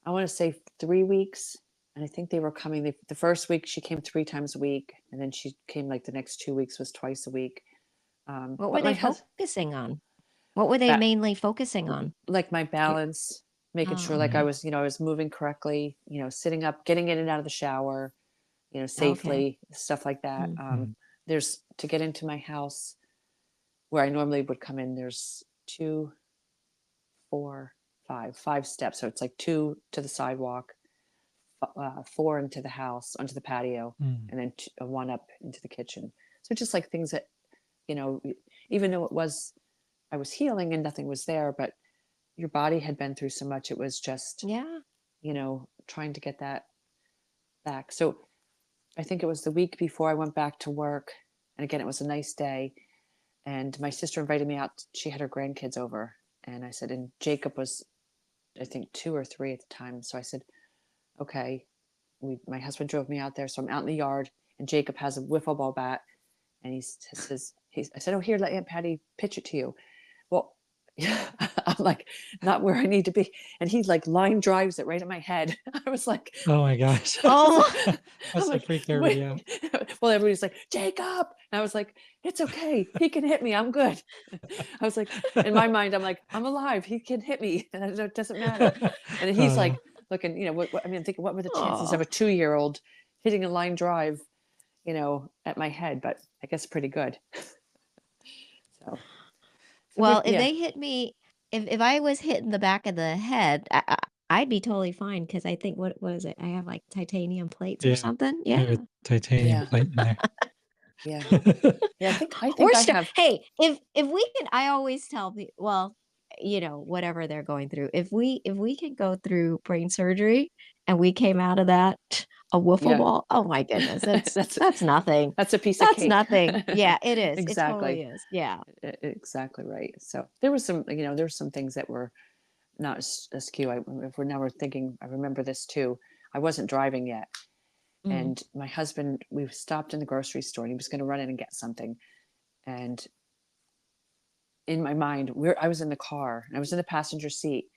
I want to say 3 weeks. And I think they were coming. The first week she came 3 times a week, and then she came like the next 2 weeks was twice a week. What were But my they husband, focusing on? What were they That mainly focusing on? like my Your balance, making sure Oh, like I Mhm. was, I was moving correctly, sitting up, getting in and out of the shower, okay. safely, stuff like that. Mm. Mhm. There's to get into my house where I normally would come in, there's two, four, five steps. So it's like two to the sidewalk, four into the house, onto the patio, Mhm. and then one up into the kitchen. So just like things that, you know, even though I was healing and nothing was there, but your body had been through so much. It was just, Yeah. trying to get that back. So I think it was the week before I went back to work. And again, it was a nice day. And my sister invited me out. She had her grandkids over. And I said, and Jacob was, I think, 2 or 3 at the time. So I said, okay, my husband drove me out there. So I'm out in the yard and Jacob has a wiffle ball bat. And he says, I said, oh, here, let Aunt Patty pitch it to you. Well, yeah, I'm like, not where I need to be. And he like line drives it right at my head. I was like, Oh my gosh. Oh, I'm Must have like, freaked everybody out. wait. Well, everybody's like, Jacob. And I was like, it's okay. He can hit me. I'm good. I was like, in my mind, I'm like, I'm alive. He can hit me. And it doesn't matter. And then he's Oh, like, looking, I mean, I'm thinking, what were the chances of oh. a 2-year-old hitting a line drive, at my head? But I guess pretty good. So Well, we, if yeah, they hit me, if I was hit in the back of the head, I'd be totally fine because I think what is it? I have like titanium plates or yeah. something. You have Yeah. a titanium yeah, plate in there. yeah. Yeah, I think Or I have. hey, if we can, I always tell people, well, whatever they're going through, if we can go through brain surgery and we came out of that a wiffle Yeah, ball, oh my goodness, that's that's that's nothing. that's a piece of That's cake. nothing. Yeah, it is. It totally Exactly. is. Yeah. Exactly right. So there were some things that were not askew. If we're now we're thinking, I remember this too. I wasn't driving yet, Mm, and my husband, we stopped in the grocery store, and he was going to run in and get something. And in my mind, I was in the car, and I was in the passenger seat,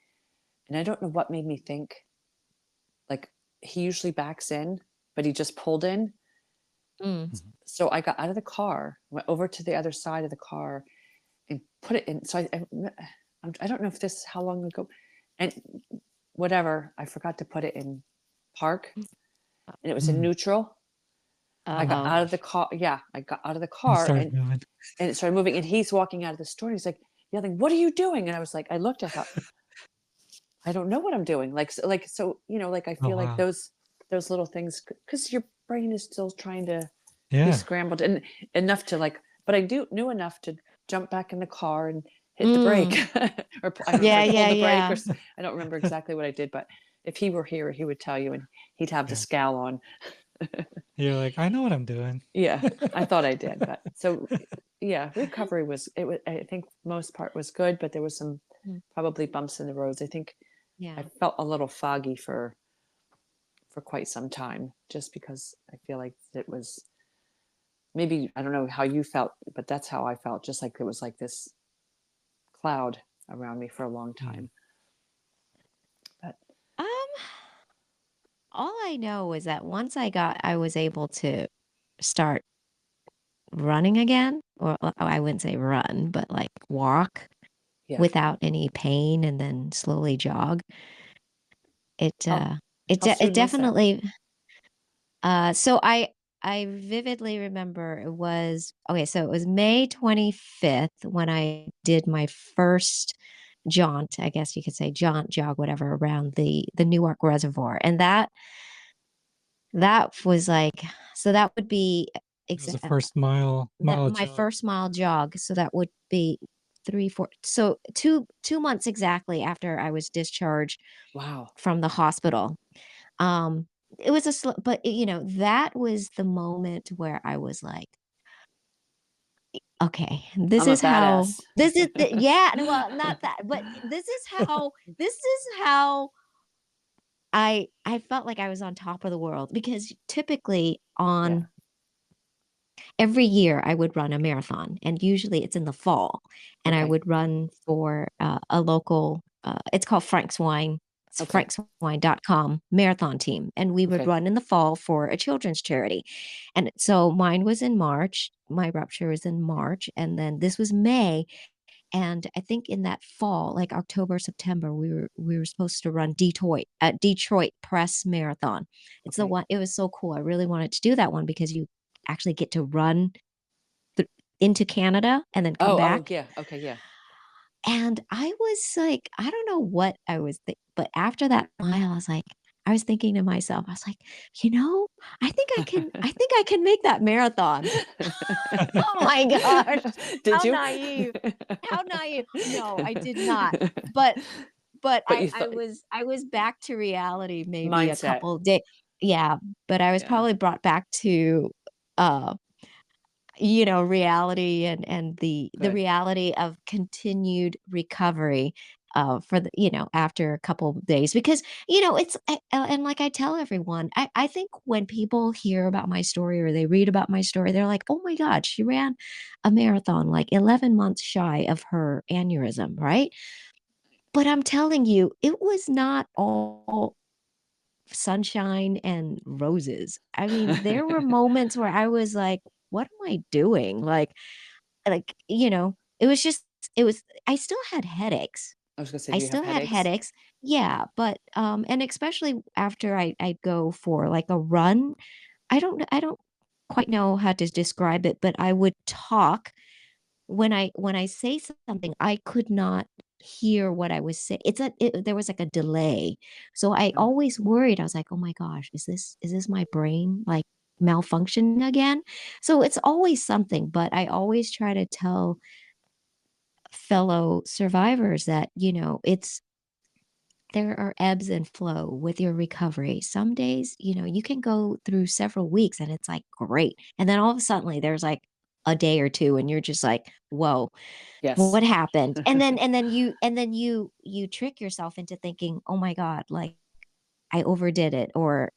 and I don't know what made me think like he usually backs in, but he just pulled in. mm. Mhm. So I got out of the car, went over to the other side of the car, and put it in. So I don't know if this how long ago, and whatever, I forgot to put it in park, and it was in Mm. neutral. I Oh got my Uh-oh. out of the gosh. car. Yeah, I got out of the And car, started and moving. it started moving. And he's walking out of the store. And he's like yelling, "What are you doing?" And I was like, I looked. I thought, I don't know what I'm doing. Like I Oh feel like wow. those little things because your brain is still trying to be Yeah. scrambled and enough to like. But I do knew enough to jump back in the car and hit the brake, Mm. or I don't know if Yeah, I pulled yeah, the brake or yeah. I don't remember exactly what I did. But if he were here, he would tell you, and he'd have the Yeah. scowl on. You're like, I know what I'm doing. Yeah, I thought I did, but so yeah, recovery was it was I think most part was good, but there was some Mm, probably bumps in the roads. I think I yeah. felt a little foggy for quite some time just because I feel like it was maybe I don't know how you felt, but that's how I felt, just like it was like this cloud around me for a long Mm. time. But Um, all I know is that once I was able to start running again, or I wouldn't say run, but like walk yeah. without any pain and then slowly jog. It How uh it how it soon was that? definitely so I vividly remember it was okay, so it was May 25th when I did my first jaunt, I guess you could say jaunt, jog, whatever, around the Newark Reservoir. And that was like so that would be It was the exact first that mile my jog. first mile jog. So that would be 3, 4, so 2 months exactly after I was discharged Wow. from the hospital. Um, it was but that was the moment where I was like, okay, I'm a badass. yeah, no, well, not that, but this is how I felt like I was on top of the world because typically Yeah. on every year I would run a marathon and usually it's in the fall and I Okay. would run for a local it's called Frank's Wine. It's Okay. frankswine.com marathon team and we would Okay. run in the fall for a children's charity. And so mine was in March, my rupture was in March and then this was May And I think in that fall, like October, September, we were supposed to run Detroit Press Marathon. It's the Okay. one. It was so cool. I really wanted to do that one because you actually get to run into Canada and then come Oh, back. yeah. Okay. Yeah. And I was like, I don't know what I was but after that mile, I was like, I was thinking to myself, I was like, I think I can make that marathon. Oh my gosh. Did How you? naive. How naive. No, I did not. But But I you I thought was I was back to reality maybe a mindset. couple days. Yeah, but I was Yeah. probably brought back to uh reality and the Good. reality of continued recovery for the after a couple of days because and like I tell everyone I think when people hear about my story or they read about my story they're like, oh my god, she ran a marathon like 11 months shy of her aneurysm, right? But I'm telling you, it was not all sunshine and roses. I mean, there were moments where I was like, what am I doing? It was just it was I still had headaches. I was gonna say, I do you have still had headaches? headaches. Yeah, but and especially after I go for like a run, I don't quite know how to describe it, but I would talk when I say something, I could not hear what I was saying. There was like a delay. So I Oh, always worried. I was like, "Oh my gosh, is this my brain like malfunctioning again?" So it's always something, but I always try to tell fellow survivors that, there are ebbs and flow with your recovery. Some days, you can go through several weeks and it's like great. And then all of a sudden there's like a day or two and you're just like, "Whoa, yes. what happened?" And then you trick yourself into thinking, "Oh my god, like I overdid it," or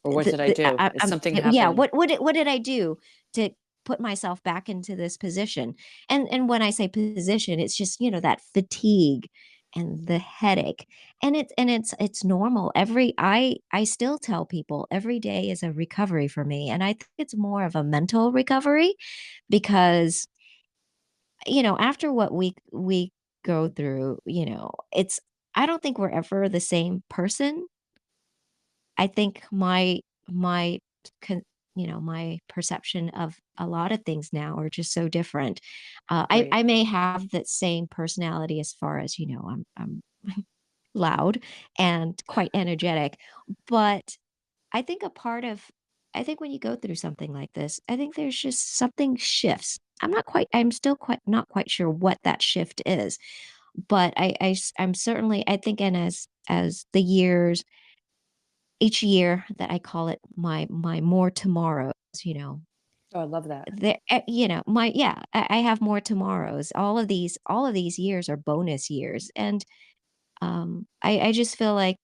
Or what did I the do? I Is I'm something yeah, happen? what did I do to put myself back into this position? And when I say position, it's just, that fatigue and the headache. And it's normal. I still tell people every day is a recovery for me. And I think it's more of a mental recovery because, after what we go through, it's I don't think we're ever the same person. I think my con my perception of a lot of things now are just so different. I Right. I may have that same personality as far as, I'm loud and quite energetic, but I think I think when you go through something like this, I think there's just something shifts. I'm still quite not quite sure what that shift is, but I'm certainly I think and as the years each year that I call it my more tomorrows, Oh, I love that. my yeah, I have more tomorrows. All of these years are bonus years, and I just feel like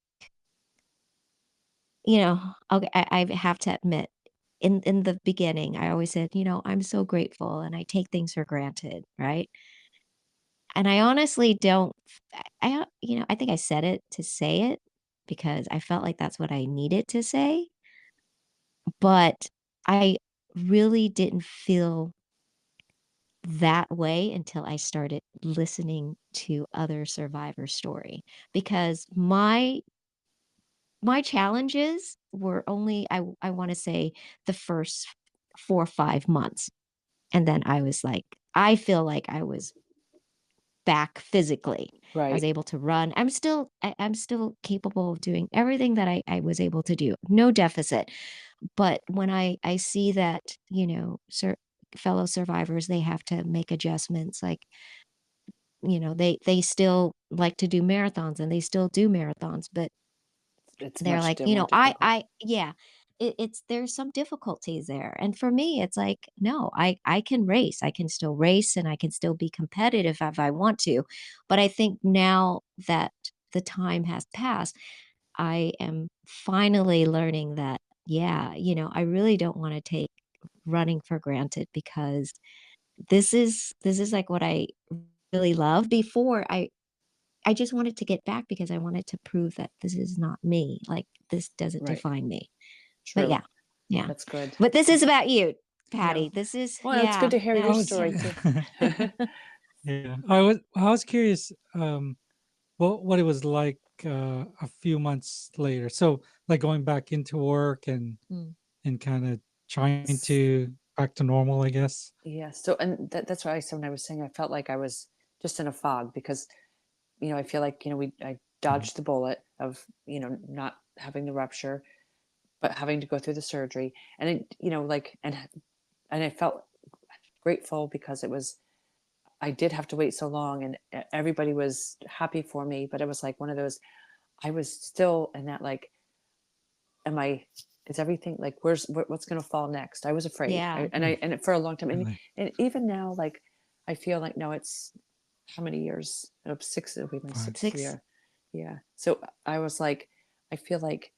okay, I have to admit, in the beginning, I always said, I'm so grateful, and I take things for granted, right? And I honestly don't. I think I said it to say it because I felt like that's what I needed to say. But I really didn't feel that way until I started listening to other survivor story because my challenges were only I want to say the first 4 or 5 months. And then I was like I feel like I was back physically. I was Right. able to run. I'm still capable of doing everything that I was able to do. No deficit. But when I see that, fellow survivors, they have to make adjustments, like, they still like to do marathons and they still do marathons, but It's they're much like, more difficult. yeah, it's there's some difficulties there. And for me, it's like, no, I can race. I can still race and I can still be competitive if I want to. But I think now that the time has passed, I am finally learning that, yeah, I really don't want to take running for granted because this is like what I really love. Before I just wanted to get back because I wanted to prove that this is not me. Like this doesn't Right. define me. But True. yeah. Yeah. That's good. But this is about you, Yeah. Patty. This is Well, it's good yeah. to hear I your Yeah. was story Yeah. too. Yeah. I was curious what it was like a few months later. So like going back into work Mm. and kind of trying S- to back to normal, I guess. Yeah. So, and that's why I said when I was saying I felt like I was just in a fog because, I feel like, I Mhm. dodged the bullet of, not having the rupture, but having to go through the surgery. And it, like, and I felt grateful because I did have to wait so long and everybody was happy for me, but it was like one of those, I was still in that, like, am I, is everything like, what's going to fall next? I was afraid. Yeah. And for a long time. Really? And even now, like, I feel like, no, it's how many years? It'll be my 5. sixth 6. year. Yeah. So I was like, I feel like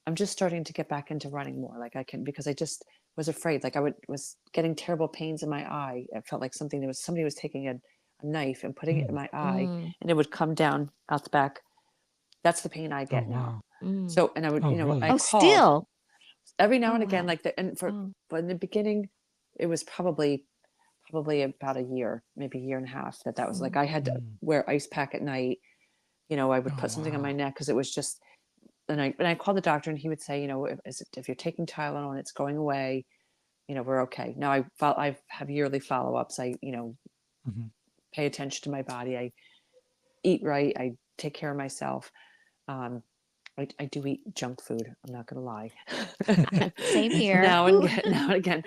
I'm just starting to get back into running more. Like I can, because I just was afraid. Like was getting terrible pains in my eye. It felt like somebody was taking a knife and putting it in Mm. my eye, Mm. and it would come down out the back. That's the pain I Oh, get now. wow. Mm. So, and I would, Oh, I really? Oh, called still. every now Oh, and again, wow. like Oh. but in the beginning, it was probably about a year, maybe a year and a half that was like, Mm. I had to Mm. wear ice pack at night. I would Oh, put something on my wow. neck because it was just, and I called the doctor and he would say, if you're taking Tylenol and it's going away, we're okay. Now I have yearly follow-ups. I, Mhm. pay attention to my body. I eat right. I take care of myself. Um, I do eat junk food. I'm not going to lie. Same here. Ooh. Now and again,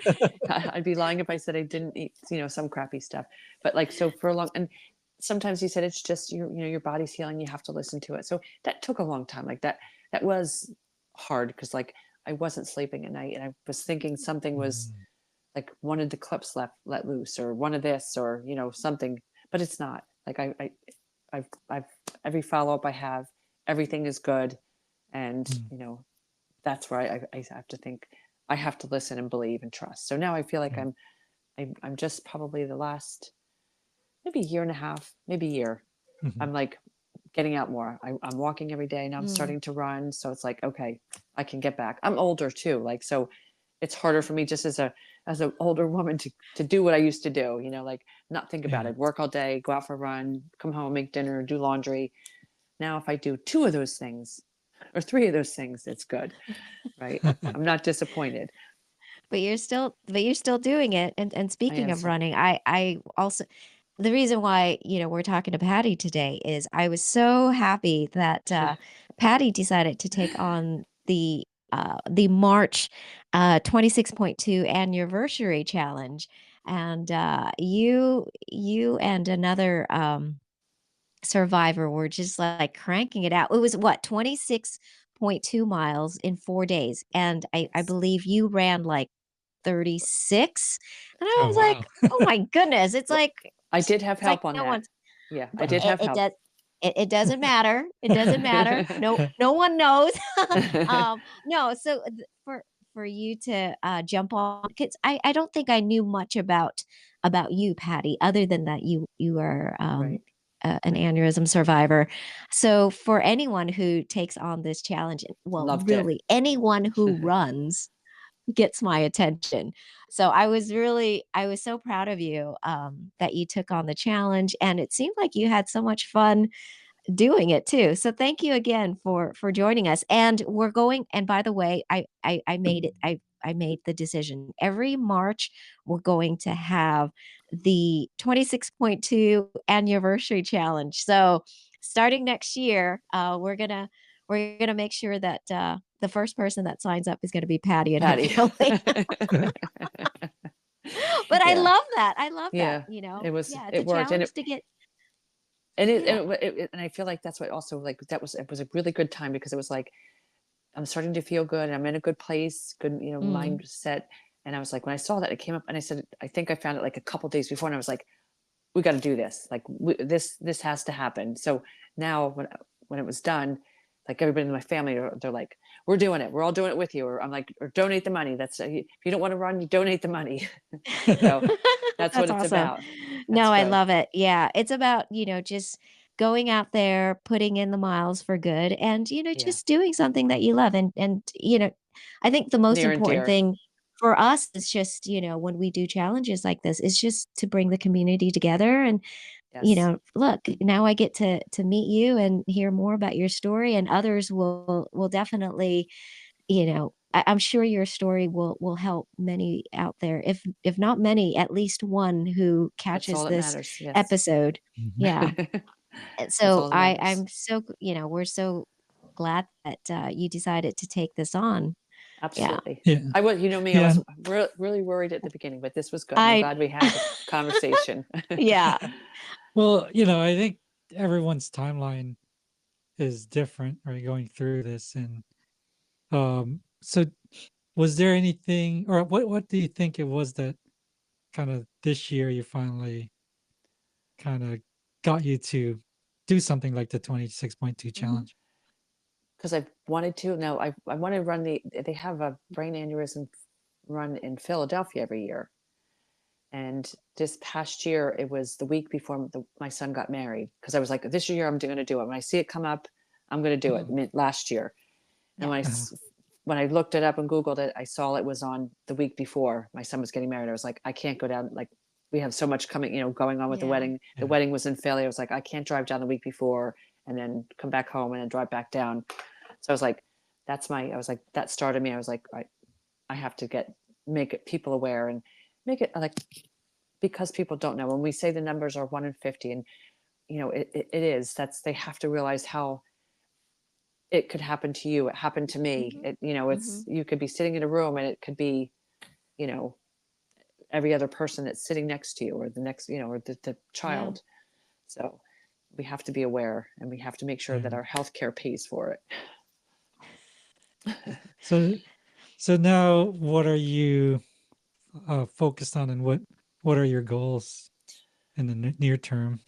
I'd be lying if I said I didn't eat, some crappy stuff. But like, so for a long, and sometimes you said it's just your body's healing. You have to listen to it. So that took a long time. Like that was hard because like I wasn't sleeping at night and I was thinking something was Mm. like one of the clips let loose or one of this or something, but it's not. Like I've every follow up I have, everything is good, and Mm. that's where I have to think, I have to listen and believe and trust. So now I feel like Mm. I'm just probably the last maybe year and a half, maybe year. Mhm. I'm like getting out more. I'm walking every day. Now I'm Mm. starting to run. So it's like, okay, I can get back. I'm older too. Like, so it's harder for me just as an older woman to do what I used to do, like not think about Yeah. it, work all day, go out for a run, come home, make dinner, do laundry. Now, if I do two of those things or three of those things, it's good. Right. I'm not disappointed. But you're still doing it. And I speaking am of still, running, I also, the reason why, we're talking to Patty today is I was so happy that Patty decided to take on the March 26.2 anniversary challenge. And you and another survivor were just like cranking it out. It was what, 26.2 miles in 4 days. And I yes. believe you ran like 36. And I Oh, was like, wow. "Oh my goodness." Well, I did have It's like help on no that. one's Yeah, I but did it, have it help. does it doesn't matter. It doesn't matter. No one knows. No, so for you to jump on, because I don't think I knew much about you, Patty, other than that you are Right. an aneurysm survivor. So for anyone who takes on this challenge, well, Loved it. really anyone who runs gets my attention. So I was so proud of you that you took on the challenge, and it seemed like you had so much fun doing it too. So thank you again for joining us. And we're going. And by the way, I made it. I made the decision. Every March, we're going to have the 26.2 anniversary challenge. So starting next year, we're gonna make sure that the first person that signs up is going to be Patty and her Patty. family. But I Yeah. love that. I love that. Yeah. Yeah, it's a It worked. challenge to get. And Yeah. I feel like that's what also like it was a really good time because it was like I'm starting to feel good. I'm in a good place, good, Mm. mindset. And I was like, when I saw that, it came up and I said, I think I found it like a couple days before. And I was like, we got to do this. Like this has to happen. So now when it was done, like everybody in my family, they're like, we're doing it. We're all doing it with you. Or I'm like, or donate the money. That's if you don't want to run, you donate the money. So that's what That's it's awesome. about. That's No, I good. love it. Yeah, it's about, just going out there, putting in the miles for good and, Yeah. just doing something that you love. And I think the most Near and important dear. thing for us, it's just, when we do challenges like this, it's just to bring the community together and, Yes. look, now I get to meet you and hear more about your story, and others will definitely, I'm sure your story will help many out there. If not many, at least one who That's all catches that this matters. Yes. episode. Mhm. Yeah. And That's so all that matters. I'm so, we're so glad that you decided to take this on. Yeah. Absolutely. Yeah. I was, you know me, I Yeah. was really worried at the beginning, but this was good. I'm I glad we had the conversation. yeah. Well, I think everyone's timeline is different, right? Going through this, and so was there anything, or what do you think it was that kind of this year you finally kind of got you to do something like the 26.2 Mhm. challenge? Because I wanted to. No, I want to run they have a brain aneurysm run in Philadelphia every year. And this past year, it was the week before my son got married. Because I was like, this year I'm going to do it. When I see it come up, I'm going to do it. Mhm. Last year, and Yeah. Uh-huh. when I looked it up and Googled it, I saw it was on the week before my son was getting married. I was like, I can't go down. Like, we have so much coming, going on with the Yeah. wedding. The Yeah. wedding was in Philly. I was like, I can't drive down the week before and then come back home and then drive back down. So I was like, I was like, that started me. I was like, I have to make it people aware and make it like, because people don't know. When we say the numbers are 1 in 50, and it is, they have to realize how it could happen to you. It happened to me. Mhm. It's, Mhm. you could be sitting in a room and it could be, you know, every other person that's sitting next to you, or the next, or the Yeah. child. So we have to be aware, and we have to make sure that Yeah. our healthcare pays for it. So now what are you focused on, and what are your goals in the near term?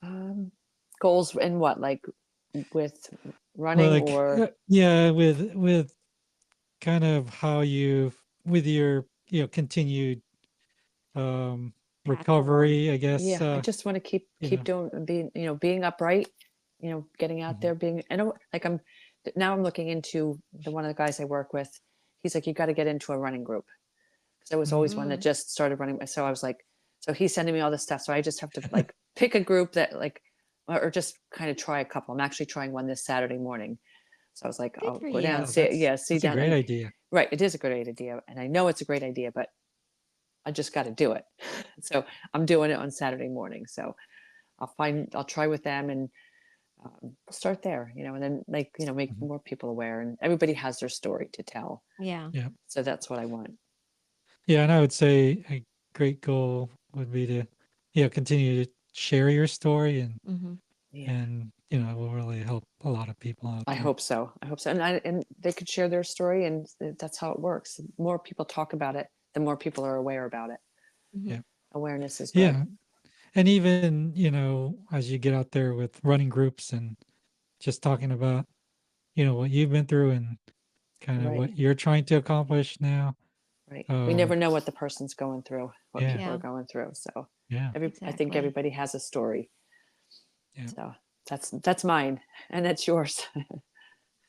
um, Goals in what, like with Well, running like or yeah, with kind of how you, with your continued um Path forward. recovery, I guess, yeah, I just want to you keep know. doing, being upright, getting out Mhm. there, being, like, I'm looking into one of the guys I work with. He's like, you got to get into a running group, because I was Mhm. always one that Mm. just started running. So I was like, so he's sending me all this stuff. So I just have to, like, pick a group that, like, or just kind of try a couple. I'm actually trying one this Saturday morning. So I was like, Good I'll for go down, you. Oh, see, yeah, see that's a down. great And idea. right, it is a great idea. And I know it's a great idea, but I just got to do it. So I'm doing it on Saturday morning. So I'll try with them, and start there, and then, like, make Mhm. more people aware, and everybody has their story to tell. Yeah. Yeah. So that's what I want. Yeah, and I would say a great goal would be to, continue to share your story, and Mhm. Yeah. it will really help a lot of people out I there. hope so. I hope so. And they could share their story, and that's how it works. The more people talk about it, the more people are aware about it. Mhm. Yeah. Awareness is good. Yeah. And even, as you get out there with running groups and just talking about, what you've been through and kind of Right. what you're trying to accomplish now. Right. We never Um, know what the person's going through, what yeah. people are Yeah. going through. So Yeah. I think Exactly. everybody has a story. Yeah. So that's mine, and that's yours.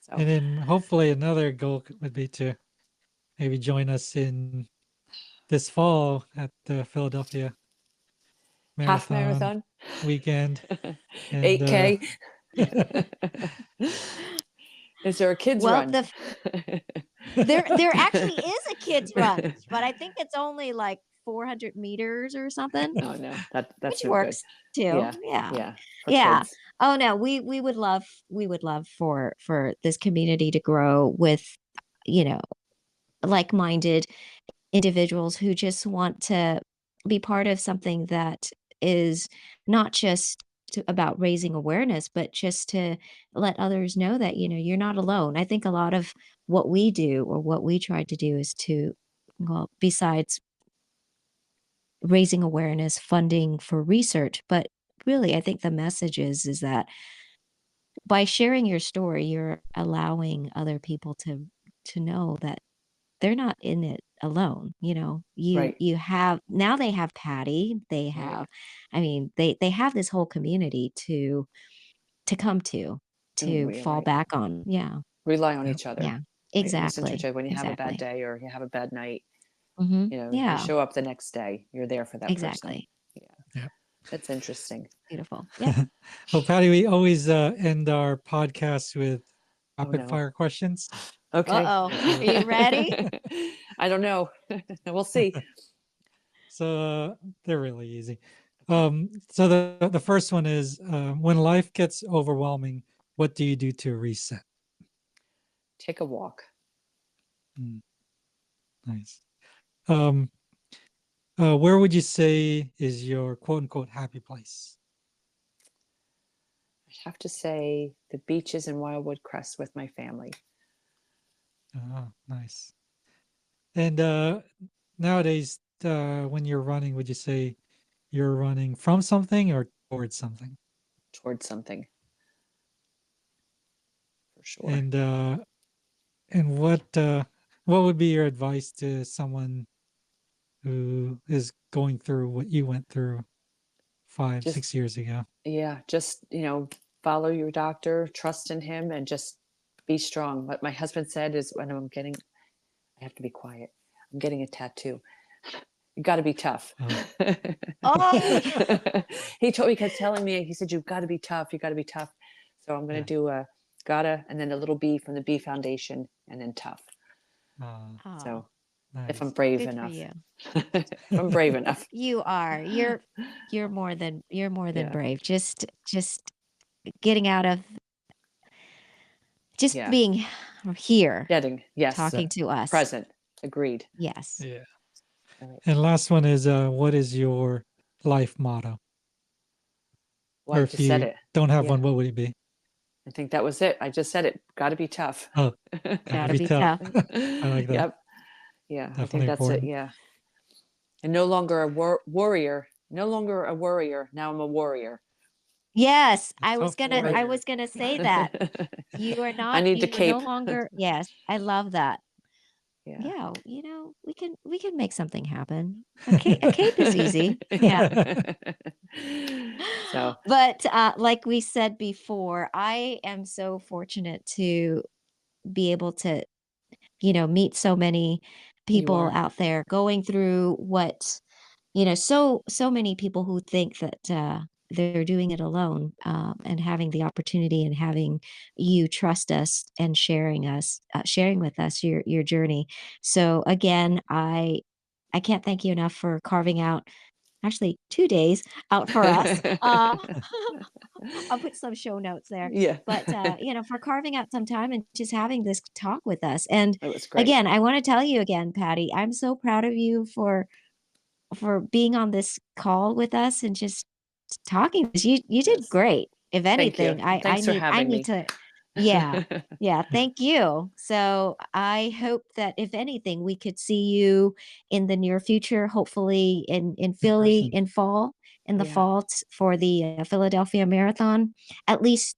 So And then hopefully another goal would be to maybe join us in this fall at the Philadelphia half Marathon marathon, weekend. And 8K. Is there a kids Well, run? there actually is a kids run, but I think it's only like 400 meters or something, Oh no, which that's no good. works too. Yeah, Yeah. yeah, for Yeah. kids. Oh no, we would love for this community to grow with, you know, like-minded individuals who just want to be part of something that is not just about raising awareness, but just to let others know that, you're not alone. I think a lot of what we do or what we try to do is to, well, besides raising awareness, funding for research, but really, I think the message is that by sharing your story, you're allowing other people to know that they're not in it alone. You Right, you have now they have Patty, they right, have I mean, they have this whole community to come to and we are fall right. back on. Yeah. Rely on yeah. each other. Yeah. Listen to each Exactly. other when you have a bad Exactly. day or you have a bad night. Hmm. You Yeah, show up the next day. You're there for that person. exactly. Yeah, Yeah. that's interesting. Beautiful. Yeah. Well, Patty, we always end our podcast with Oh rapid no. fire questions. Okay. Uh-oh. So, Are you ready? I don't know. We'll see. they're really easy. Okay. So the first one is when life gets overwhelming, what do you do to reset? Take a walk. Mm, nice. Um, where would you say is your quote unquote happy place? I have to say the beaches in Wildwood Crest with my family. Oh, nice. And nowadays, when you're running, would you say you're running from something or towards something? Towards something for sure. And what would be your advice to someone who is going through what you went through five, Just 6 years ago? yeah, just follow your doctor, trust in him, and just be strong. What my husband said is when I have to be quiet. I'm getting a tattoo. You got to be tough. Oh. Oh, He kept telling me, he said, you've got to be tough. You got to be tough. So I'm going Yeah. to do a gotta and then a little B from the B Foundation and then tough. Oh, So if I'm nice. brave good for enough, you. if I'm brave enough. You are. You're more than Yeah. brave. Just getting out of just Yeah. being here Yes. talking to us. Present. Agreed. Yes. Yeah. All right. And last one is what is your life motto? Well, Or I if just said you it. don't have Yeah. one, what would it be? I think that was it. I just said it. Got to be tough. Oh, Gotta gotta be be tough. tough. I like that. Yep. Yeah. I think Definitely that's it. important. Yeah. And no longer a warrior. No longer a worrier. Now I'm a warrior. Yes, I Tough I warrior. was gonna say that. You are I not need the you are no cape. longer yes, I love that. Yeah. Yeah, we can make something happen. A cape is easy. Yeah. So But like we said before, I am so fortunate to be able to, meet so many you people are. out there going through what, so many people who think that they're doing it alone, and having the opportunity and having you trust us and sharing with us your journey. So again, I can't thank you enough for carving out actually 2 days out for us. I'll put some show notes there. Yeah. But, for carving out some time and just having this talk with us. And It was great. again, I want to tell you again, Patty, I'm so proud of you for being on this call with us and just talking. You did Yes. great. If Thank you. anything, Thanks for I having need me. to yeah. Yeah, thank you. So, I hope that if anything, we could see you in the near future, hopefully in In Philly person. in the Yeah. fall for the Philadelphia Marathon. At least,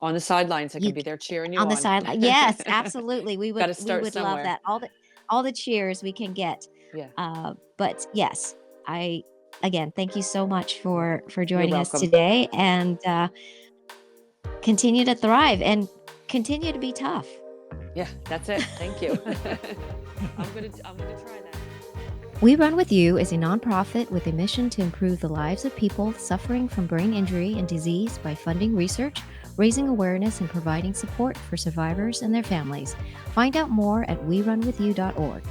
On the sidelines, I can you be there cheering you on the on. sideline. Yes, absolutely. Got to We start would love somewhere. that. All the cheers we can get. Yeah. But yes, I again thank you so much for You're joining us welcome. today and continue to thrive and continue to be tough. Yeah, that's it. Thank you. I'm gonna try that. We Run With You is a nonprofit with a mission to improve the lives of people suffering from brain injury and disease by funding research, raising awareness, and providing support for survivors and their families. Find out more at WeRunWithYou.org.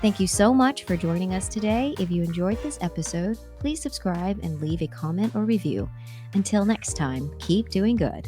Thank you so much for joining us today. If you enjoyed this episode, please subscribe and leave a comment or review. Until next time, keep doing good.